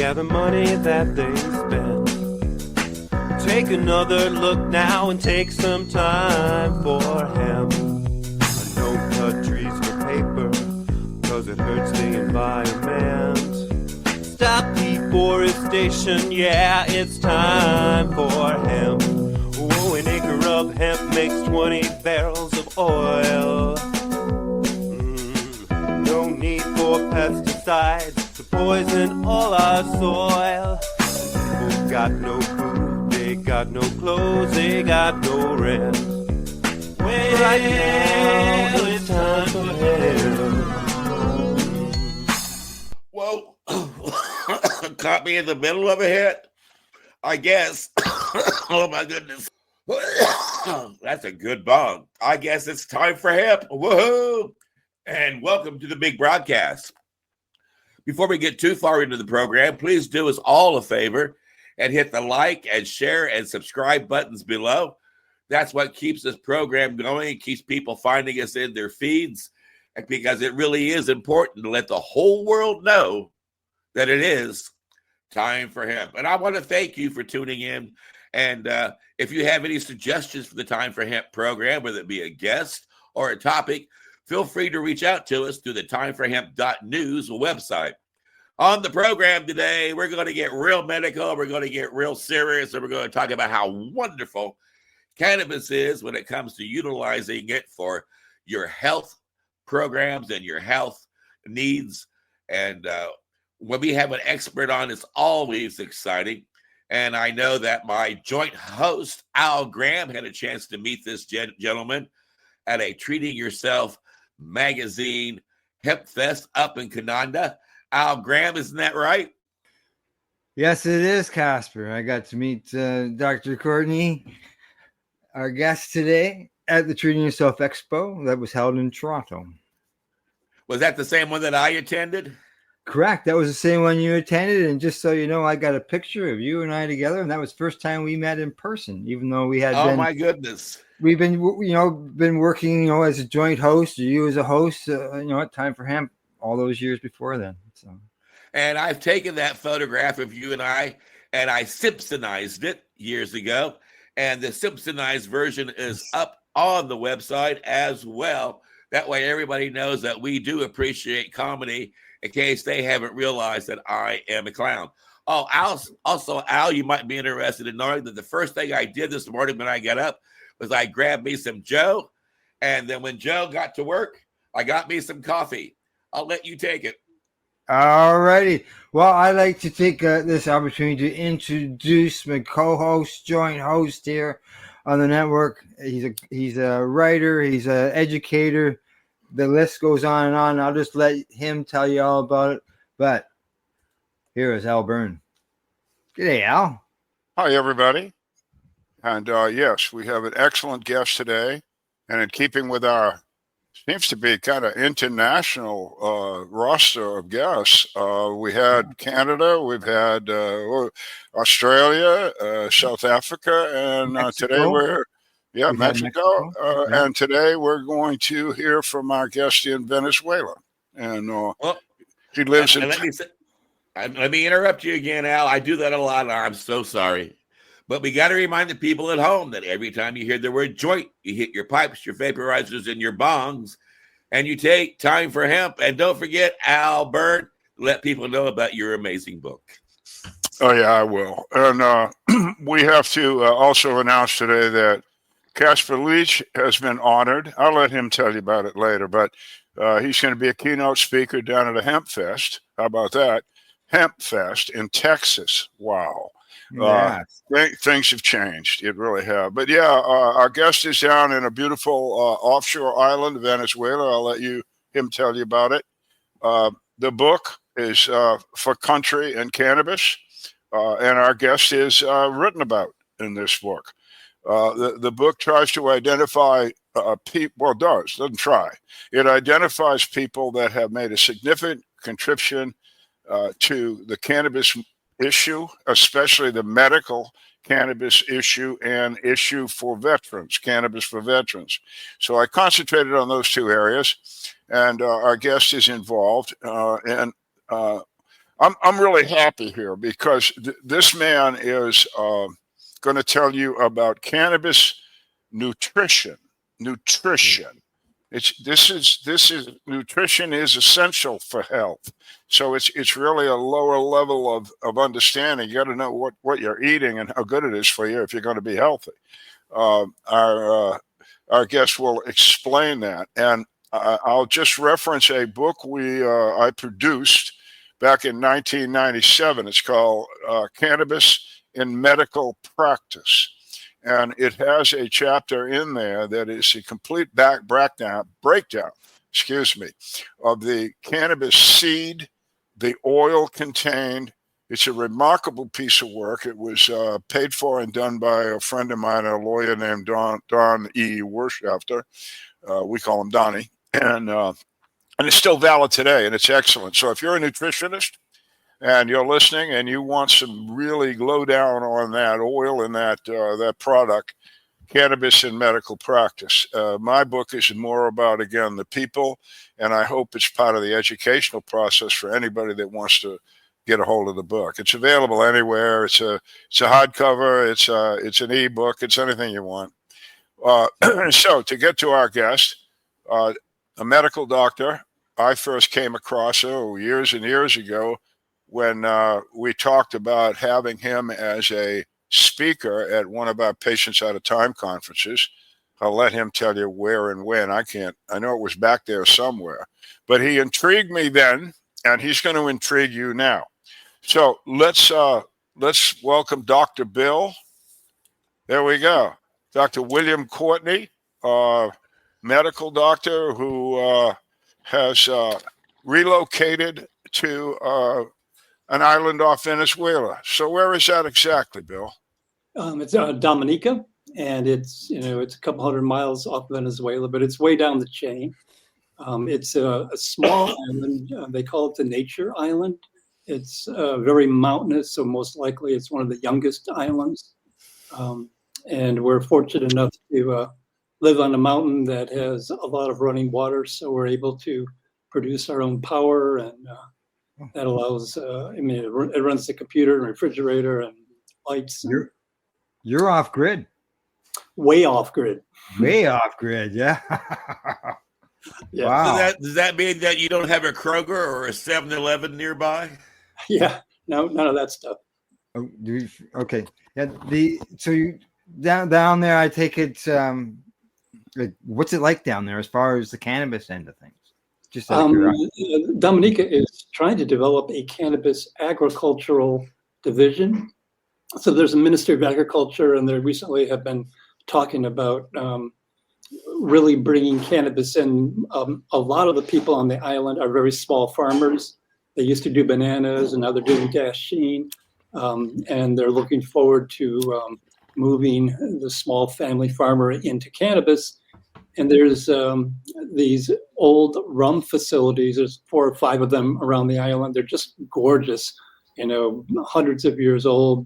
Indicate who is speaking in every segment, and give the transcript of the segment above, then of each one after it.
Speaker 1: yeah, the money that they spend. Take another look now and take some time for hemp. Don't cut trees for paper, cause it hurts the environment. Stop deforestation, yeah, it's time for hemp. Oh, an acre of hemp makes 20 barrels of oil. No need for pesticides to poison all our soil. People got no food, they got no clothes, they got no rest. Well, right now it's time for hemp.
Speaker 2: Whoa. Caught me in the middle of a hit, I guess. Oh my goodness. That's a good bong. I guess it's time for hemp. Woohoo! And welcome to the big broadcast. Before we get too far into the program, please do us all a favor and hit the like and share and subscribe buttons below. That's what keeps this program going and keeps people finding us in their feeds, because it really is important to let the whole world know that it is time for hemp. And I want to thank you for tuning in. And if you have any suggestions for the Time for Hemp program, whether it be a guest or a topic, feel free to reach out to us through the timeforhemp.news website. On the program today, we're going to get real medical, we're going to get real serious, and we're going to talk about how wonderful cannabis is when it comes to utilizing it for your health programs and your health needs. And when we have an expert on, it's always exciting. And I know that my joint host, Al Graham, had a chance to meet this gentleman at a Treating Yourself magazine Hemp Fest up in Canada. Al Graham, isn't that right?
Speaker 3: Yes, it is, Casper. I got to meet Dr. Courtney, our guest today, at the Treating Yourself Expo that was held in Toronto.
Speaker 2: Was that the same one that I attended?
Speaker 3: Correct. That was the same one you attended. And just so you know, I got a picture of you and I together. And that was the first time we met in person, even though we had
Speaker 2: my goodness.
Speaker 3: We've been, been working, as a joint host, or you as a host, at Time for Hemp all those years before then. So,
Speaker 2: and I've taken that photograph of you and I Simpsonized it years ago. And the Simpsonized version is up on the website as well. That way everybody knows that we do appreciate comedy, in case they haven't realized that I am a clown. Oh, Al, you might be interested in knowing that the first thing I did this morning when I got up was I grabbed me some Joe. And then when Joe got to work, I got me some coffee. I'll let you take it.
Speaker 3: All righty. Well, I'd like to take this opportunity to introduce my co-host, joint host here on the network. He's a writer. He's an educator. The list goes on and on. I'll just let him tell you all about it. But here is Al Byrne. G'day, Al.
Speaker 4: Hi, everybody. And yes, we have an excellent guest today. And in keeping with our seems to be kind of international roster of guests, we had Canada, we've had Australia, South Africa, and today we're Mexico. And today we're going to hear from our guest in Venezuela. And he lives in...
Speaker 2: Let me interrupt you again, Al. I do that a lot. I'm so sorry. But we got to remind the people at home that every time you hear the word joint, you hit your pipes, your vaporizers, and your bongs, and you take Time for Hemp. And don't forget, Al Byrne, let people know about your amazing book.
Speaker 4: Oh, yeah, I will. And we have to also announce today that Casper Leitch has been honored. I'll let him tell you about it later, but he's going to be a keynote speaker down at a Hemp Fest. How about that? Hemp Fest in Texas. Wow. Things have changed. It really have. But yeah, our guest is down in a beautiful offshore island, Venezuela. I'll let him tell you about it. The book is for country and cannabis, and our guest is written about in this book. The book tries to identify people. Well, doesn't try. It identifies people that have made a significant contribution to the cannabis issue, especially the medical cannabis issue and issue for veterans, cannabis for veterans. So I concentrated on those two areas, and our guest is involved. And I'm really happy here because this man is going to tell you about cannabis nutrition. Nutrition. This is nutrition is essential for health. So it's really a lower level of understanding. You got to know what you're eating and how good it is for you if you're going to be healthy. Our guest will explain that, and I'll just reference a book I produced back in 1997. It's called Cannabis in Medical Practice. And it has a chapter in there that is a complete breakdown, of the cannabis seed, the oil contained. It's a remarkable piece of work. It was paid for and done by a friend of mine, a lawyer named Don E. Wirschafter. We call him Donnie. And it's still valid today, and it's excellent. So if you're a nutritionist and you're listening and you want some really low down on that oil and that product, Cannabis in Medical Practice. My book is more about, again, the people, and I hope it's part of the educational process for anybody that wants to get a hold of the book. It's available anywhere. It's a hardcover. It's an ebook. It's anything you want. So to get to our guest, a medical doctor, I first came across years and years ago when we talked about having him as a speaker at one of our Patients Out of Time conferences. I'll let him tell you where and when. I know it was back there somewhere, but he intrigued me then, and he's going to intrigue you now. So let's welcome Dr. Bill. There we go. Dr. William Courtney, medical doctor who has relocated to an island off Venezuela. So where is that exactly, Bill?
Speaker 5: It's Dominica, and it's a couple hundred miles off Venezuela, but it's way down the chain. It's a small island. They call it the Nature Island. It's very mountainous, so most likely it's one of the youngest islands. And we're fortunate enough to live on a mountain that has a lot of running water, so we're able to produce our own power, and that allows, it runs the computer and refrigerator and lights.
Speaker 3: You're off grid.
Speaker 5: Way off grid.
Speaker 3: Way off grid, yeah.
Speaker 5: Yeah.
Speaker 3: Wow.
Speaker 2: So does that mean that you don't have a Kroger or a 7-Eleven nearby?
Speaker 5: Yeah, no, none of that stuff.
Speaker 3: Oh, okay. Yeah. So you down there, I take it. What's it like down there as far as the cannabis end of things? Just
Speaker 5: Dominica is trying to develop a cannabis agricultural division. So there's a Ministry of Agriculture, and they recently have been talking about really bringing cannabis in. A lot of the people on the island are very small farmers. They used to do bananas, and now they're doing dasheen, and they're looking forward to moving the small family farmer into cannabis. And there's these old rum facilities. There's 4 or 5 of them around the island. They're just gorgeous, hundreds of years old.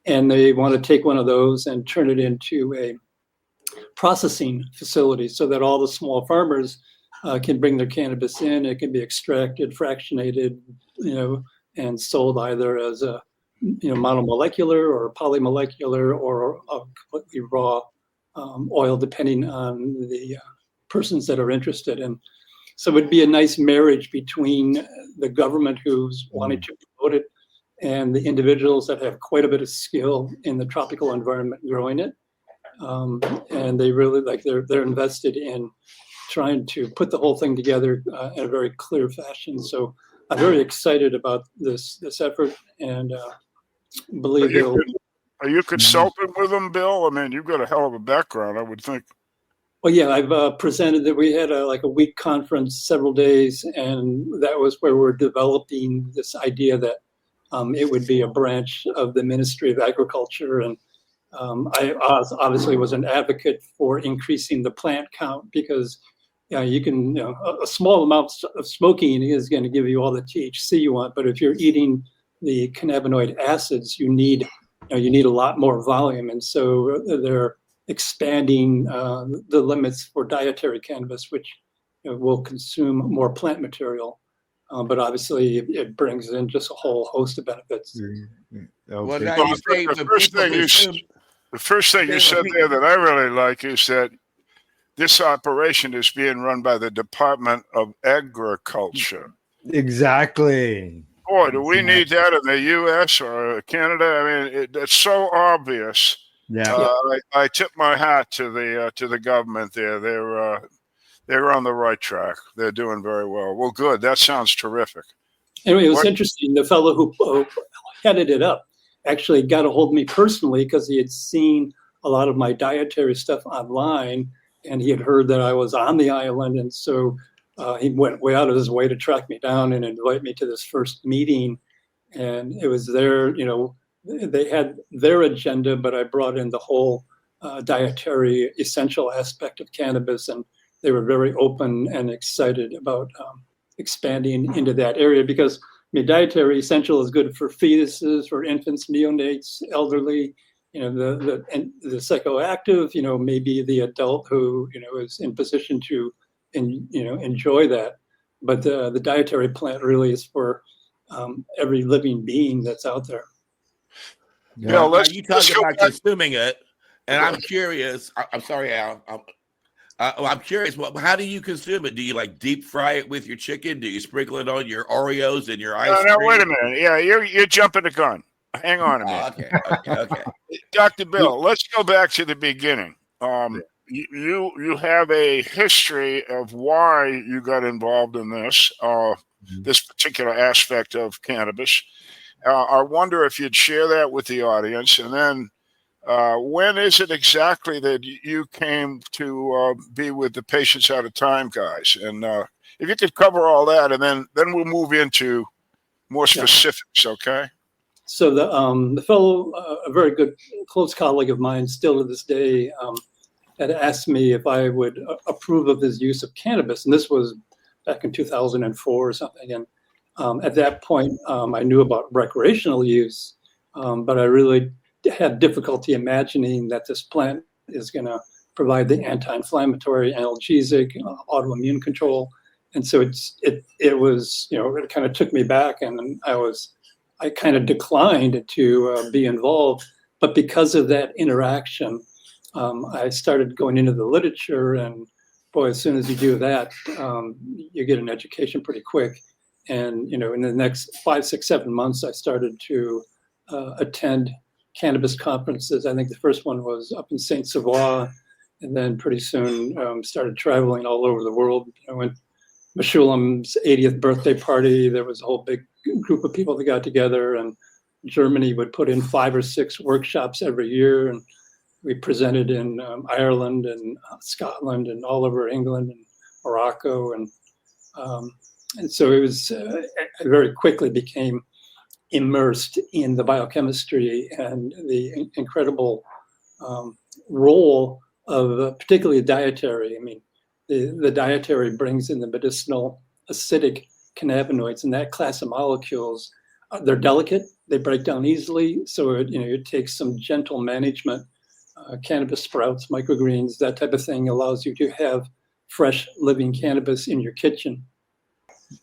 Speaker 5: And they want to take one of those and turn it into a processing facility so that all the small farmers can bring their cannabis in. It can be extracted, fractionated, and sold either as a monomolecular or polymolecular or a completely raw oil, depending on the persons that are interested. And so it would be a nice marriage between the government who's wanting to promote it and the individuals that have quite a bit of skill in the tropical environment growing it. And they really they're invested in trying to put the whole thing together in a very clear fashion. So I'm very excited about this effort, and believe it'll.
Speaker 4: Are you consulting with them, Bill? I mean, you've got a hell of a background, I would think.
Speaker 5: Well, yeah, I've presented that. We had a week conference, several days, and that was where we're developing this idea that it would be a branch of the Ministry of Agriculture. And I obviously was an advocate for increasing the plant count because you can, a small amount of smoking is going to give you all the THC you want, but if you're eating the cannabinoid acids, you need a lot more volume. And so they're expanding the limits for dietary cannabis, which will consume more plant material. but obviously it brings in just a whole host of benefits.
Speaker 2: Well,
Speaker 3: Okay.
Speaker 2: now
Speaker 4: Well,
Speaker 2: you say
Speaker 4: the
Speaker 2: when
Speaker 4: first
Speaker 2: people
Speaker 4: thing you
Speaker 2: consume,
Speaker 4: the first thing you said there that I really like is that this operation is being run by the Department of Agriculture.
Speaker 3: Exactly.
Speaker 4: Boy, do we need that in the U.S. or Canada? I mean, it's so obvious.
Speaker 3: Yeah.
Speaker 4: I tip my hat to the government there. They're on the right track. They're doing very well. Well, good. That sounds terrific.
Speaker 5: Anyway, it was
Speaker 4: What-
Speaker 5: interesting. The fellow who headed it up actually got a hold of me personally because he had seen a lot of my dietary stuff online, and he had heard that I was on the island, and so he went way out of his way to track me down and invite me to this first meeting. And it was they had their agenda, but I brought in the whole dietary essential aspect of cannabis, and they were very open and excited about expanding into that area because dietary essential is good for fetuses, for infants, neonates, elderly. The psychoactive, maybe the adult who is in position to enjoy that. But the dietary plant really is for every living being that's out there.
Speaker 3: Yeah.
Speaker 4: Bill,
Speaker 2: now
Speaker 4: let's
Speaker 2: you talk
Speaker 4: go
Speaker 2: about
Speaker 4: back.
Speaker 2: consuming it, and I'm curious. I'm sorry, Al. I'm curious. How do you consume it? Do you like deep fry it with your chicken? Do you sprinkle it on your Oreos and your ice
Speaker 4: No,
Speaker 2: cream?
Speaker 4: wait a minute. Yeah, you're jumping the gun. Hang on a minute.
Speaker 2: Okay.
Speaker 4: Dr. Bill, let's go back to the beginning. You have a history of why you got involved in this particular aspect of cannabis. I wonder if you'd share that with the audience, and then when is it exactly that you came to be with the Patients Out of Time guys? And if you could cover all that, and then we'll move into more specifics. Okay.
Speaker 5: So the fellow, a very good close colleague of mine, still to this day, had asked me if I would approve of his use of cannabis, and this was back in 2004 or something. And at that point, I knew about recreational use, but I really had difficulty imagining that this plant is going to provide the anti-inflammatory, analgesic, autoimmune control. And so it was, it kind of took me back, and I kind of declined to be involved. But because of that interaction, I started going into the literature, and boy, as soon as you do that, you get an education pretty quick. And, in the next 5, 6, 7 months, I started to attend cannabis conferences. I think the first one was up in St. Savoie, and then pretty soon started traveling all over the world. I went Meshulam's 80th birthday party. There was a whole big group of people that got together, and Germany would put in 5 or 6 workshops every year. And we presented in Ireland and Scotland and all over England and Morocco. And so it was, I very quickly became immersed in the biochemistry and the incredible role of particularly dietary. I mean, the dietary brings in the medicinal acidic cannabinoids, and that class of molecules, they're delicate, they break down easily. So it takes some gentle management. Cannabis sprouts, microgreens, that type of thing allows you to have fresh living cannabis in your kitchen.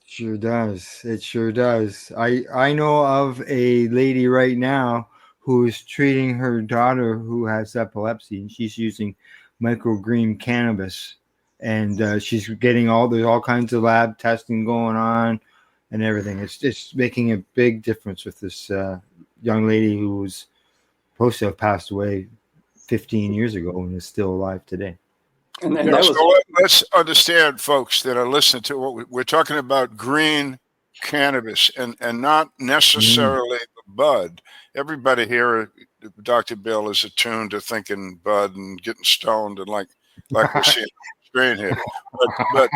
Speaker 3: Sure does. It sure does. I know of a lady right now who is treating her daughter who has epilepsy, and she's using microgreen cannabis, and she's getting all kinds of lab testing going on and everything. It's making a big difference with this young lady who was supposed to have passed away 15 years ago and is still alive today.
Speaker 5: And
Speaker 4: Yeah,
Speaker 5: that was
Speaker 4: so let's understand, folks that are listening to what we're talking about: green cannabis, and not necessarily the bud. Everybody here, Dr. Bill, is attuned to thinking bud and getting stoned, and like we're seeing on the screen here. But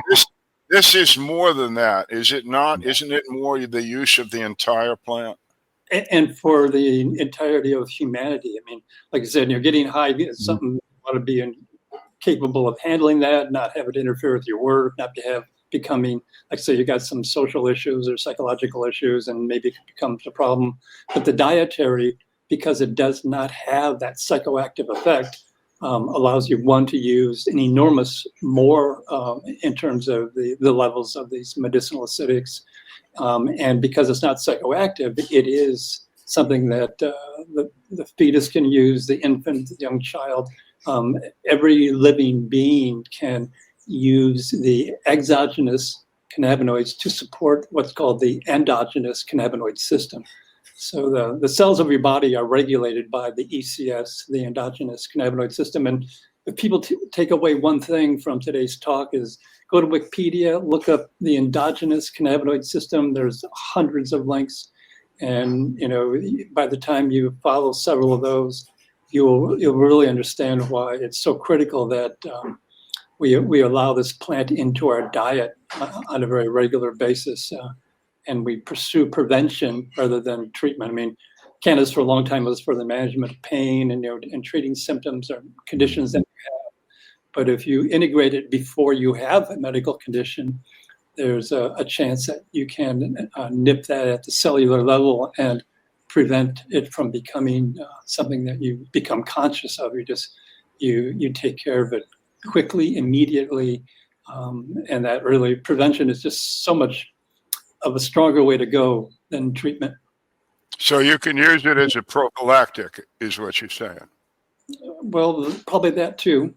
Speaker 4: this is more than that, is it not? Isn't it more the use of the entire plant?
Speaker 5: and for the entirety of humanity. I mean, like I said, you're getting high, it's something you want to be capable of handling that, not have it interfere with your work, not becoming, like say you got some social issues or psychological issues, and maybe it becomes a problem. But the dietary, because it does not have that psychoactive effect, allows you, one, to use an enormous more in terms of the levels of these medicinal acidics. And because it's not psychoactive, it is something that the fetus can use, the infant, the young child. Every living being can use the exogenous cannabinoids to support what's called the endogenous cannabinoid system. So the cells of your body are regulated by the ECS, the endogenous cannabinoid system. And if people take away one thing from today's talk is go to Wikipedia, look up the endogenous cannabinoid system. There's hundreds of links. And by the time you follow several of those, you'll really understand why it's so critical that we allow this plant into our diet on a very regular basis. And we pursue prevention rather than treatment. I mean, cannabis for a long time was for the management of pain and treating symptoms or conditions that you have. But if you integrate it before you have a medical condition, there's a chance that you can nip that at the cellular level and prevent it from becoming something that you become conscious of. You take care of it quickly, immediately, and that really prevention is just so much of a stronger way to go than treatment.
Speaker 4: So you can use it as a prophylactic, is what you're saying.
Speaker 5: Well, probably that too.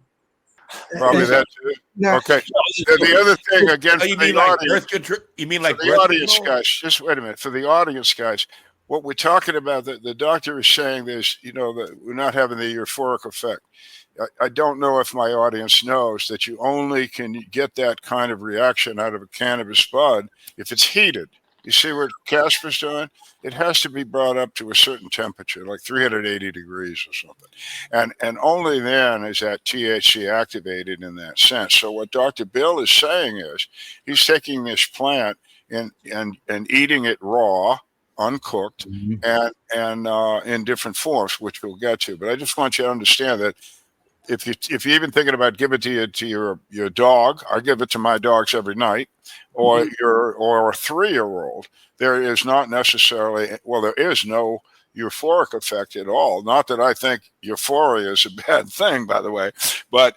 Speaker 4: Probably that too.
Speaker 3: No.
Speaker 4: Okay. The other thing, again, for
Speaker 2: You
Speaker 4: the
Speaker 2: mean like
Speaker 4: audience,
Speaker 2: birth control? You mean like
Speaker 4: for the
Speaker 2: birth
Speaker 4: audience
Speaker 2: control?
Speaker 4: guys, just wait a minute. For the audience guys, what we're talking about, the doctor is saying this, that we're not having the euphoric effect. I don't know if my audience knows that you only can get that kind of reaction out of a cannabis bud if it's heated. You see what Casper's doing? It has to be brought up to a certain temperature, like 380 degrees or something. And only then is that THC activated in that sense. So what Dr. Bill is saying is he's taking this plant and eating it raw, uncooked, and in different forms, which we'll get to. But I just want you to understand that if you're even thinking about giving it to your dog, I give it to my dogs every night, or a 3-year-old, there is not necessarily, there is no euphoric effect at all. Not that I think euphoria is a bad thing, by the way, but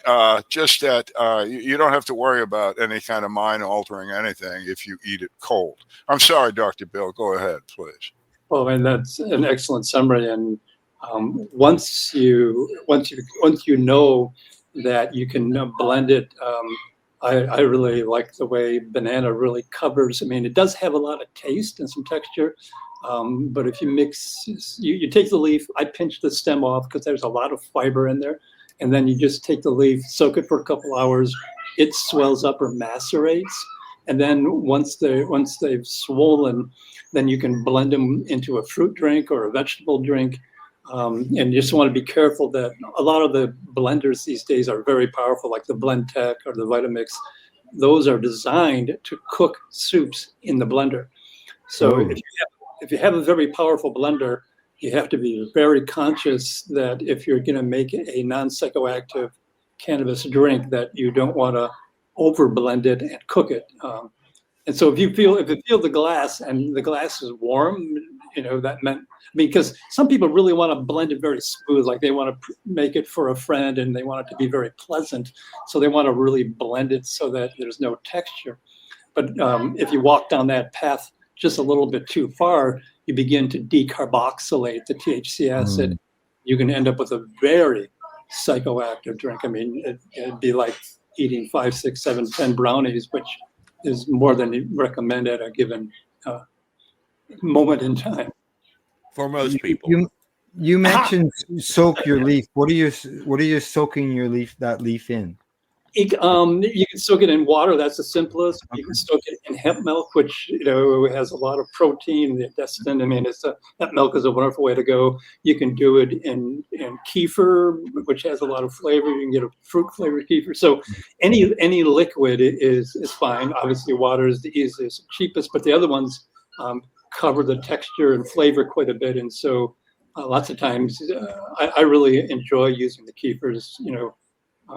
Speaker 4: just that you don't have to worry about any kind of mind altering anything if you eat it cold. I'm sorry, Dr. Bill, go ahead, please.
Speaker 5: Well, and that's an excellent summary. And once you know that you can blend it, I really like the way banana really covers. I mean, it does have a lot of taste and some texture, but if you mix, you take the leaf. I pinch the stem off because there's a lot of fiber in there, and then you just take the leaf, soak it for a couple hours. It swells up or macerates, and then once they've swollen, then you can blend them into a fruit drink or a vegetable drink. And you just want to be careful that a lot of the blenders these days are very powerful, like the BlendTech or the Vitamix. Those are designed to cook soups in the blender. So if you have a very powerful blender, you have to be very conscious that if you're going to make a non-psychoactive cannabis drink, that you don't want to over blend it and cook it. And so if you feel the glass and the glass is warm, that meant, because some people really want to blend it very smooth, like they want to make it for a friend and they want it to be very pleasant. So they want to really blend it so that there's no texture. But if you walk down that path just a little bit too far, you begin to decarboxylate the THC acid. You can end up with a very psychoactive drink. I mean, it'd be like eating 5, 6, 7, 10 brownies, which is more than you recommend at a given moment in time.
Speaker 2: For most people.
Speaker 3: You mentioned soak your leaf. What are you soaking that leaf in?
Speaker 5: You can soak it in water. That's the simplest. You can soak it in hemp milk, which has a lot of protein. The intestine. I mean, hemp milk is a wonderful way to go. You can do it in kefir, which has a lot of flavor. You can get a fruit flavored kefir. So any liquid is fine. Obviously, water is the easiest, cheapest, but the other ones cover the texture and flavor quite a bit. And so lots of times I really enjoy using the kefirs.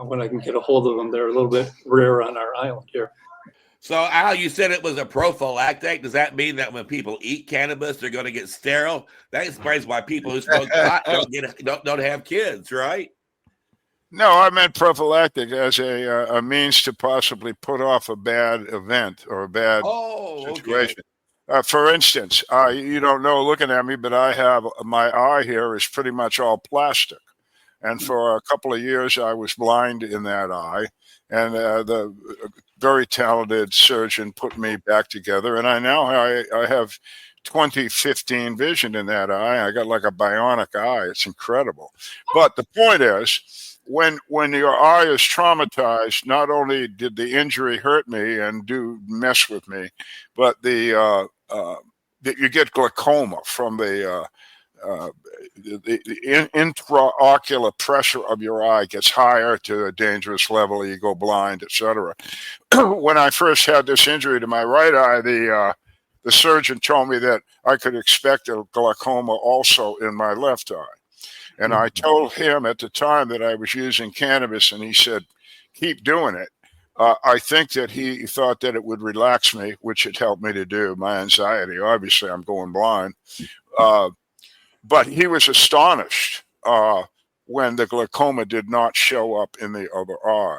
Speaker 5: When I can get a hold of them. They're a little bit rare on our island here.
Speaker 2: So, Al, you said it was a prophylactic. Does that mean that when people eat cannabis, they're going to get sterile? That explains why people who smoke pot don't have kids, right?
Speaker 4: No, I meant prophylactic as a means to possibly put off a bad event or a bad
Speaker 2: Oh, okay.
Speaker 4: situation. For instance, you don't know looking at me, but I have my eye here is pretty much all plastic. And for a couple of years, I was blind in that eye. And the very talented surgeon put me back together. And I have 20/15 vision in that eye. I got like a bionic eye. It's incredible. But the point is, when your eye is traumatized, not only did the injury hurt me and do mess with me, but that you get glaucoma from the intraocular pressure of your eye gets higher to a dangerous level. You go blind, etc. When I first had this injury to my right eye, the surgeon told me that I could expect a glaucoma also in my left eye. And I told him at the time that I was using cannabis, and he said, keep doing it. I think that he thought that it would relax me, which it helped me to do, my anxiety. Obviously, I'm going blind. But he was astonished when the glaucoma did not show up in the other eye.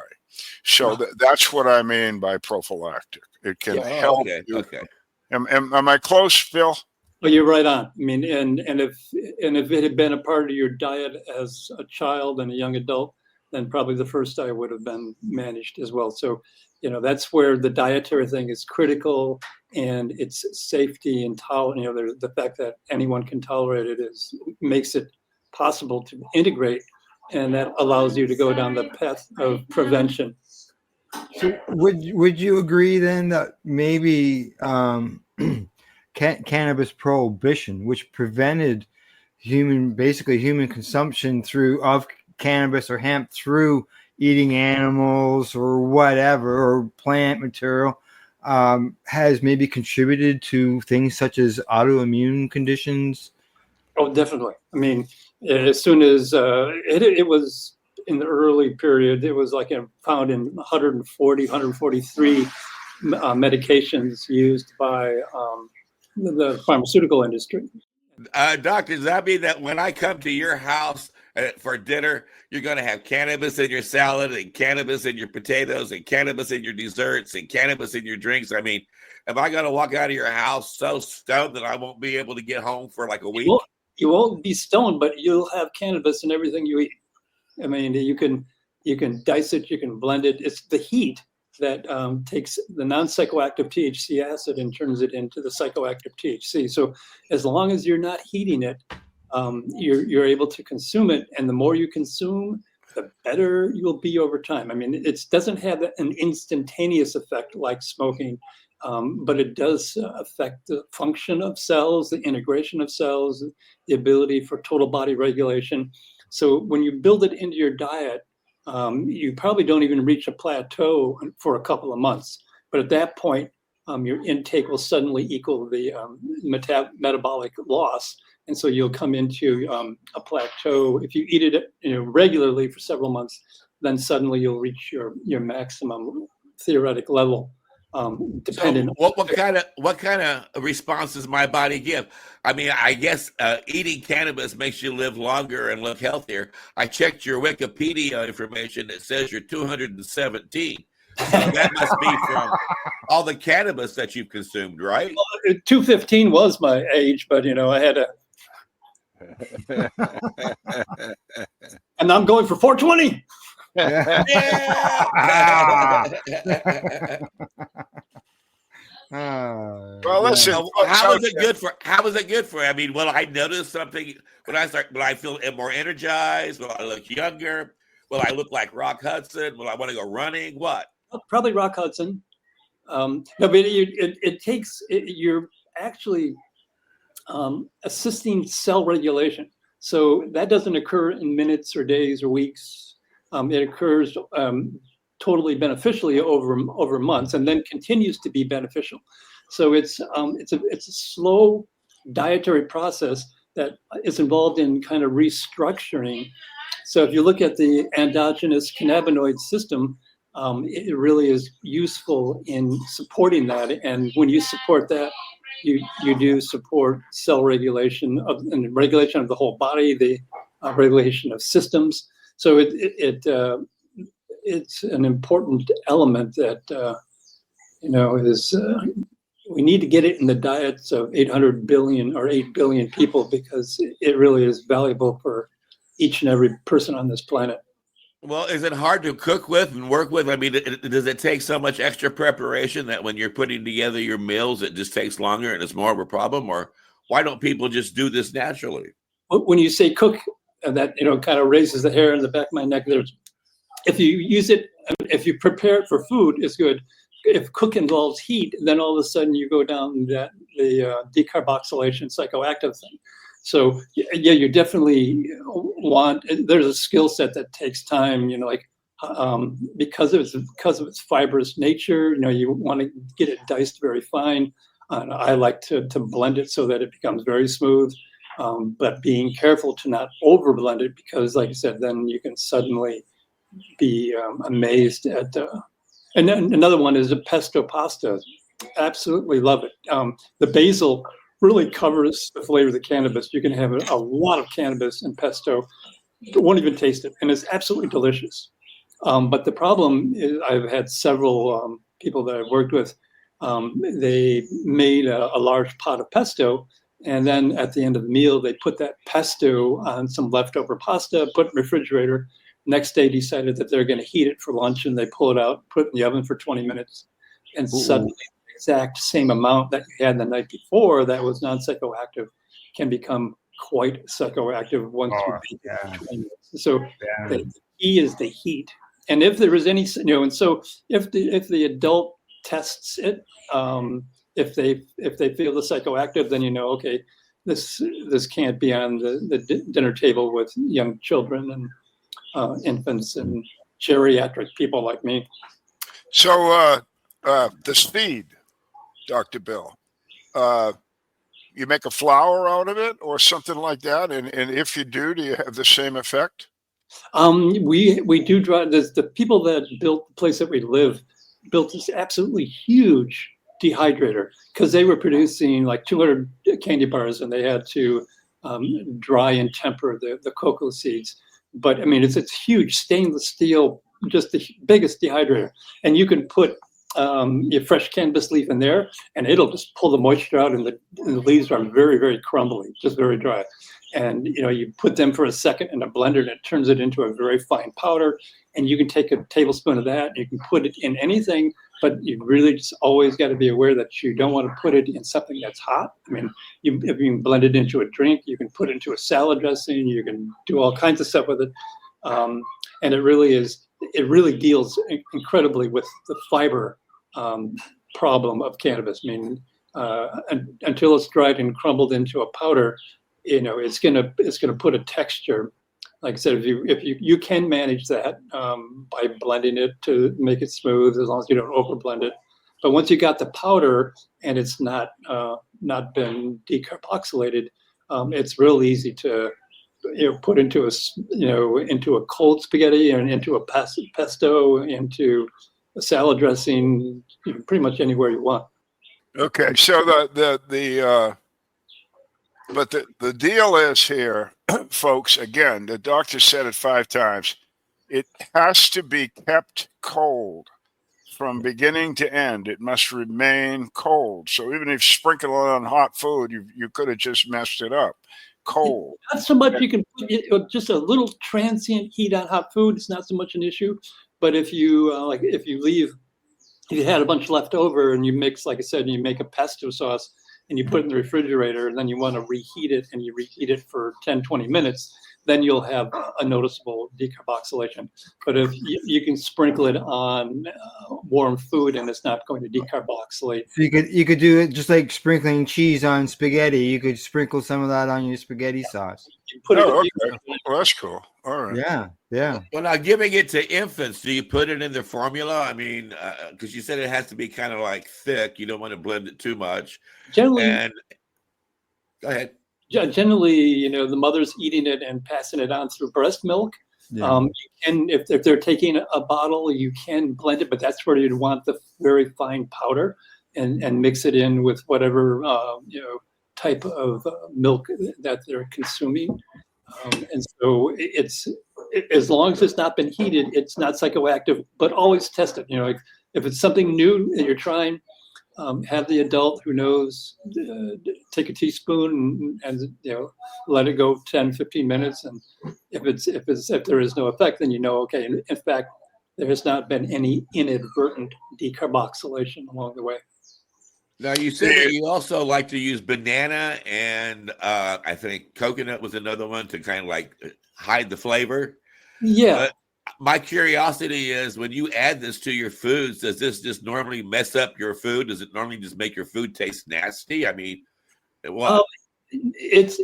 Speaker 4: So that's what I mean by prophylactic. It can help you.
Speaker 2: Okay.
Speaker 4: Am I close, Phil?
Speaker 5: Well, you're right on. I mean, and if it had been a part of your diet as a child and a young adult, then probably the first eye would have been managed as well. So, that's where the dietary thing is critical, and its safety and tolerance. The fact that anyone can tolerate it makes it possible to integrate, and that allows you to go down the path of prevention.
Speaker 3: So would you agree then that maybe cannabis prohibition, which prevented human consumption of cannabis or hemp through eating animals or whatever, or plant material, has maybe contributed to things such as autoimmune conditions?
Speaker 5: Oh, definitely. I mean, as soon as it was in the early period, it was like found in 143 medications used by the pharmaceutical industry.
Speaker 2: Doctor, does that mean that when I come to your house for dinner, you're going to have cannabis in your salad and cannabis in your potatoes and cannabis in your desserts and cannabis in your drinks? I mean, am I going to walk out of your house so stoned that I won't be able to get home for like a week?
Speaker 5: You won't be stoned, but you'll have cannabis in everything you eat. I mean, you can dice it, you can blend it. It's the heat that takes the non-psychoactive THC acid and turns it into the psychoactive THC. So as long as you're not heating it, you're able to consume it. And the more you consume, the better you'll be over time. I mean, it doesn't have an instantaneous effect like smoking, but it does affect the function of cells, the integration of cells, the ability for total body regulation. So when you build it into your diet, you probably don't even reach a plateau for a couple of months. But at that point, your intake will suddenly equal the metabolic loss. And so you'll come into a plateau. If you eat it regularly for several months, then suddenly you'll reach your maximum theoretic level. Dependent.
Speaker 2: So what kind of response does my body give? I mean, I guess eating cannabis makes you live longer and look healthier. I checked your Wikipedia information. It says you're 217. So that must be from all the cannabis that you've consumed, right?
Speaker 5: Well, 215 was my age, but I had a. And I'm going for 420.
Speaker 2: Yeah.
Speaker 4: Well, listen.
Speaker 2: How is it good for? How is it good for? I mean, will I notice something when I start? Will I feel more energized? Will I look younger? Will I look like Rock Hudson? Will I want to go running? What?
Speaker 5: Probably Rock Hudson. No, but you're actually assisting cell regulation. So that doesn't occur in minutes or days or weeks. It occurs totally beneficially over months, and then continues to be beneficial. So it's a slow dietary process that is involved in kind of restructuring. So if you look at the endogenous cannabinoid system, it really is useful in supporting that. And when you support that, you do support cell regulation and regulation of the whole body, the regulation of systems. So it's an important element that is we need to get it in the diets of 800 billion or 8 billion people, because it really is valuable for each and every person on this planet.
Speaker 2: Well, is it hard to cook with and work with? I mean, does it take so much extra preparation that when you're putting together your meals, it just takes longer and it's more of a problem? Or why don't people just do this naturally?
Speaker 5: When you say cook, that kind of raises the hair in the back of my neck. If you use it, if you prepare it for food, it's good. If cook involves heat, then all of a sudden you go down the decarboxylation psychoactive thing. So yeah, you definitely want. There's a skill set that takes time. Because of its fibrous nature. You want to get it diced very fine. I like to blend it so that it becomes very smooth, but being careful to not over blend it, because, like I said, then you can suddenly be amazed at. And then another one is a pesto pasta. Absolutely love it. The basil really covers the flavor of the cannabis. You can have a lot of cannabis in pesto. It won't even taste it, and it's absolutely delicious. But the problem is, I've had several people that I've worked with. They made a large pot of pesto, and then at the end of the meal, they put that pesto on some leftover pasta, put it in the refrigerator. Next day, decided that they're going to heat it for lunch, and they pull it out, put it in the oven for 20 minutes, and suddenly the exact same amount that you had the night before that was non-psychoactive can become quite psychoactive once you bake it for 20 minutes. So the key is the heat. And if there is any, and so if the adult tests it, if they feel the psychoactive, then okay, this can't be on the dinner table with young children and infants and geriatric people like me.
Speaker 4: So the speed, Dr. Bill, you make a flower out of it or something like that, and if you do you have the same effect?
Speaker 5: We do draw. The people that built the place that we live built this absolutely huge dehydrator, because they were producing like 200 candy bars, and they had to dry and temper the cocoa seeds. But I mean, it's huge stainless steel, just the biggest dehydrator, and you can put your fresh cannabis leaf in there, and it'll just pull the moisture out, and the leaves are very, very crumbly, just very dry. And you put them for a second in a blender, and it turns it into a very fine powder. And you can take a tablespoon of that, and you can put it in anything, but you really just always got to be aware that you don't want to put it in something that's hot. I mean, if you can blend it into a drink, you can put it into a salad dressing, you can do all kinds of stuff with it. And it really deals incredibly with the fiber problem of cannabis. I mean, until it's dried and crumbled into a powder, it's gonna put a texture. Like I said, if you can manage that by blending it to make it smooth, as long as you don't over blend it. But once you got the powder and it's not been decarboxylated, it's real easy to put into a cold spaghetti and into a pesto, into a salad dressing, pretty much anywhere you want.
Speaker 4: Okay, so but the deal is here, folks, again, the doctor said it 5 times, it has to be kept cold from beginning to end. It must remain cold. So even if you sprinkle it on hot food, you could have just messed it up. Cold.
Speaker 5: Not so much. You can put just a little transient heat on hot food. It's not so much an issue. But if you if you had a bunch left over and you mix, like I said, and you make a pesto sauce and you put it in the refrigerator, and then you want to reheat it, and you reheat it for 10, 20 minutes, then you'll have a noticeable decarboxylation. But if you can sprinkle it on warm food and it's not going to decarboxylate.
Speaker 3: So you could do it just like sprinkling cheese on spaghetti. You could sprinkle some of that on your spaghetti sauce.
Speaker 5: You put
Speaker 4: Okay. Well, that's cool. All right.
Speaker 3: Yeah.
Speaker 2: Well, now giving it to infants, do you put it in the formula? I mean, because you said it has to be kind of like thick. You don't want to blend it too much.
Speaker 5: Generally,
Speaker 2: go ahead.
Speaker 5: Generally, the mother's eating it and passing it on through breast milk.
Speaker 3: Yeah.
Speaker 5: You can, if they're taking a bottle, you can blend it, but that's where you'd want the very fine powder and mix it in with whatever type of milk that they're consuming. And so as long as it's not been heated, it's not psychoactive, but always test it. Like if it's something new that you're trying, have the adult who knows take a teaspoon and let it go 10, 15 minutes. And if there is no effect, then okay, in fact, there has not been any inadvertent decarboxylation along the way.
Speaker 2: Now, you said that you also like to use banana and I think coconut was another one to kind of like hide the flavor.
Speaker 5: Yeah.
Speaker 2: But my curiosity is, when you add this to your foods, does this just normally mess up your food? Does it normally just make your food taste nasty? I mean, what?
Speaker 5: It's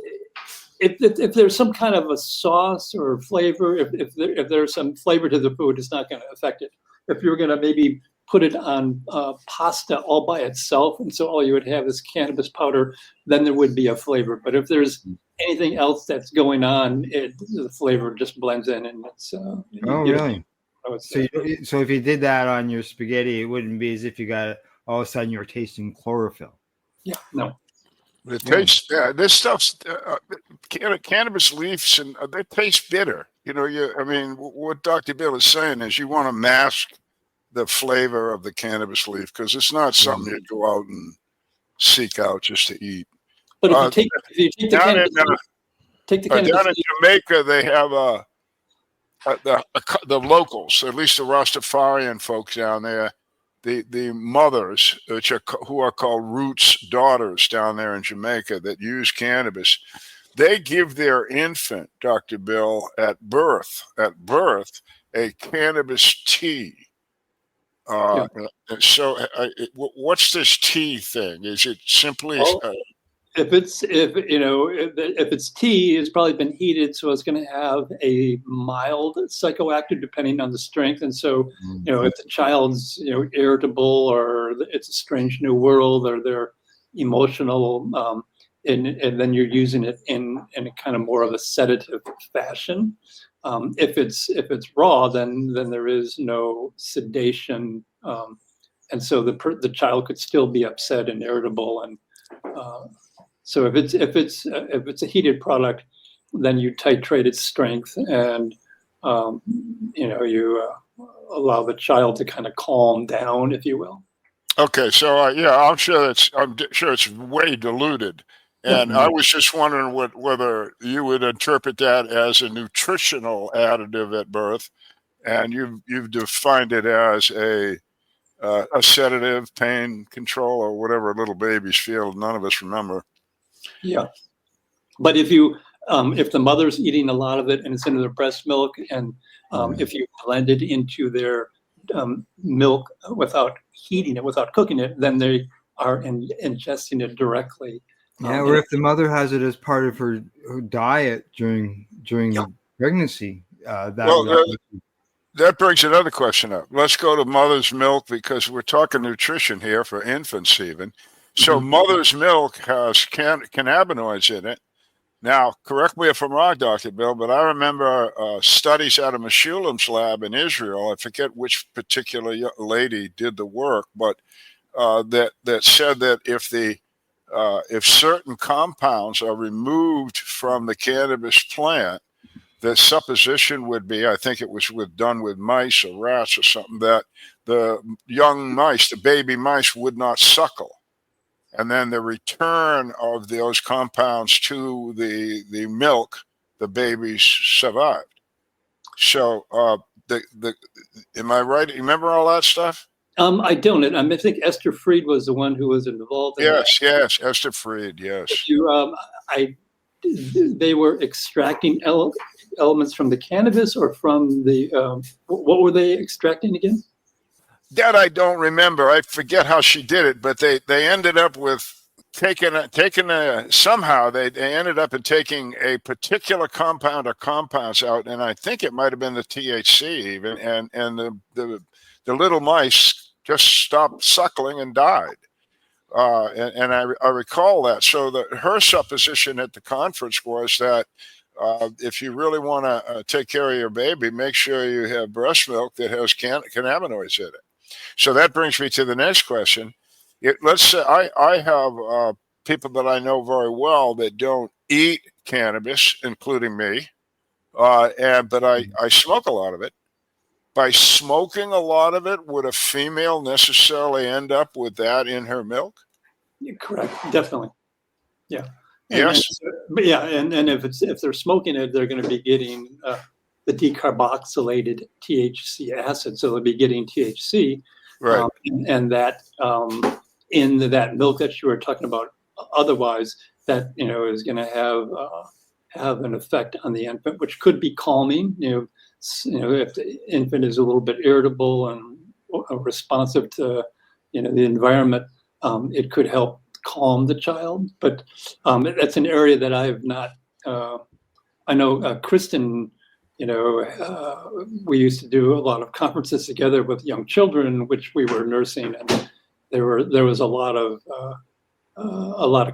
Speaker 5: if there's some kind of a sauce or flavor, if there's some flavor to the food, it's not going to affect it. If you're going to maybe put it on pasta all by itself, and so all you would have is cannabis powder, then there would be a flavor. But if there's anything else that's going on, the flavor just blends in, and it's.
Speaker 3: Really? So if you did that on your spaghetti, it wouldn't be as if you got all of a sudden you're tasting chlorophyll.
Speaker 5: Yeah, no.
Speaker 4: It tastes. This stuff's cannabis leaves, and they taste bitter. I mean, what Dr. Bill is saying is you want to mask the flavor of the cannabis leaf, because it's not something you'd go out and seek out just to eat.
Speaker 5: But if you take the cannabis,
Speaker 4: down in Jamaica, they have the locals, at least the Rastafarian folks down there, the mothers, who are called Roots daughters down there in Jamaica, that use cannabis. They give their infant, Dr. Bill, at birth, a cannabis tea. So what's this tea thing? Is it simply
Speaker 5: if it's tea, it's probably been heated, so it's going to have a mild psychoactive depending on the strength. And so if the child's irritable, or it's a strange new world, or they're emotional, and then you're using it in a kind of more of a sedative fashion. If it's raw, then there is no sedation, and so the child could still be upset and irritable. And so if it's a heated product, then you titrate its strength, and you allow the child to kind of calm down, if you will.
Speaker 4: Okay, so I'm sure it's way diluted. And I was just wondering whether you would interpret that as a nutritional additive at birth, and you've defined it as a sedative, pain control, or whatever little babies feel. None of us remember.
Speaker 5: Yeah, but if the mother's eating a lot of it and it's in their breast milk, and if you blend it into their milk without heating it, without cooking it, then they are ingesting it directly.
Speaker 3: Or if the mother has it as part of her diet during the pregnancy,
Speaker 4: that brings another question up. Let's go to mother's milk, because we're talking nutrition here for infants even. So mother's milk has cannabinoids in it. Now, correct me if I'm wrong, Dr. Bill, but I remember studies out of Meshulam's lab in Israel. I forget which particular lady did the work, but that said that if certain compounds are removed from the cannabis plant, the supposition would be, I think it was done with mice or rats or something, that the young mice, the baby mice, would not suckle. And then the return of those compounds to the milk, the babies survived. So am I right? You remember all that stuff?
Speaker 5: I don't. I think Esther Fried was the one who was involved in that.
Speaker 4: Yes, Esther Fried, yes.
Speaker 5: They were extracting elements from the cannabis, or from the, what were they extracting again?
Speaker 4: That I don't remember. I forget how she did it, but they ended up with somehow they ended up in taking a particular compound or compounds out, and I think it might have been the THC even, and the little mice just stopped suckling and died. And I recall that. So her supposition at the conference was that if you really want to take care of your baby, make sure you have breast milk that has cannabinoids in it. So that brings me to the next question. Let's say I have people that I know very well that don't eat cannabis, including me, But I smoke a lot of it. By smoking a lot of it, would a female necessarily end up with that in her milk?
Speaker 5: You're correct, definitely. Yeah.
Speaker 4: Yes.
Speaker 5: But yeah, and if they're smoking it, they're going to be getting the decarboxylated THC acid, so they'll be getting THC,
Speaker 4: Right.
Speaker 5: and that in that milk that you were talking about. Otherwise, that is going to have an effect on the infant, which could be calming. If the infant is a little bit irritable and responsive to the environment, it could help calm the child. But that's an area that I have not. I know Kristen. We used to do a lot of conferences together with young children, which we were nursing, and there was a lot of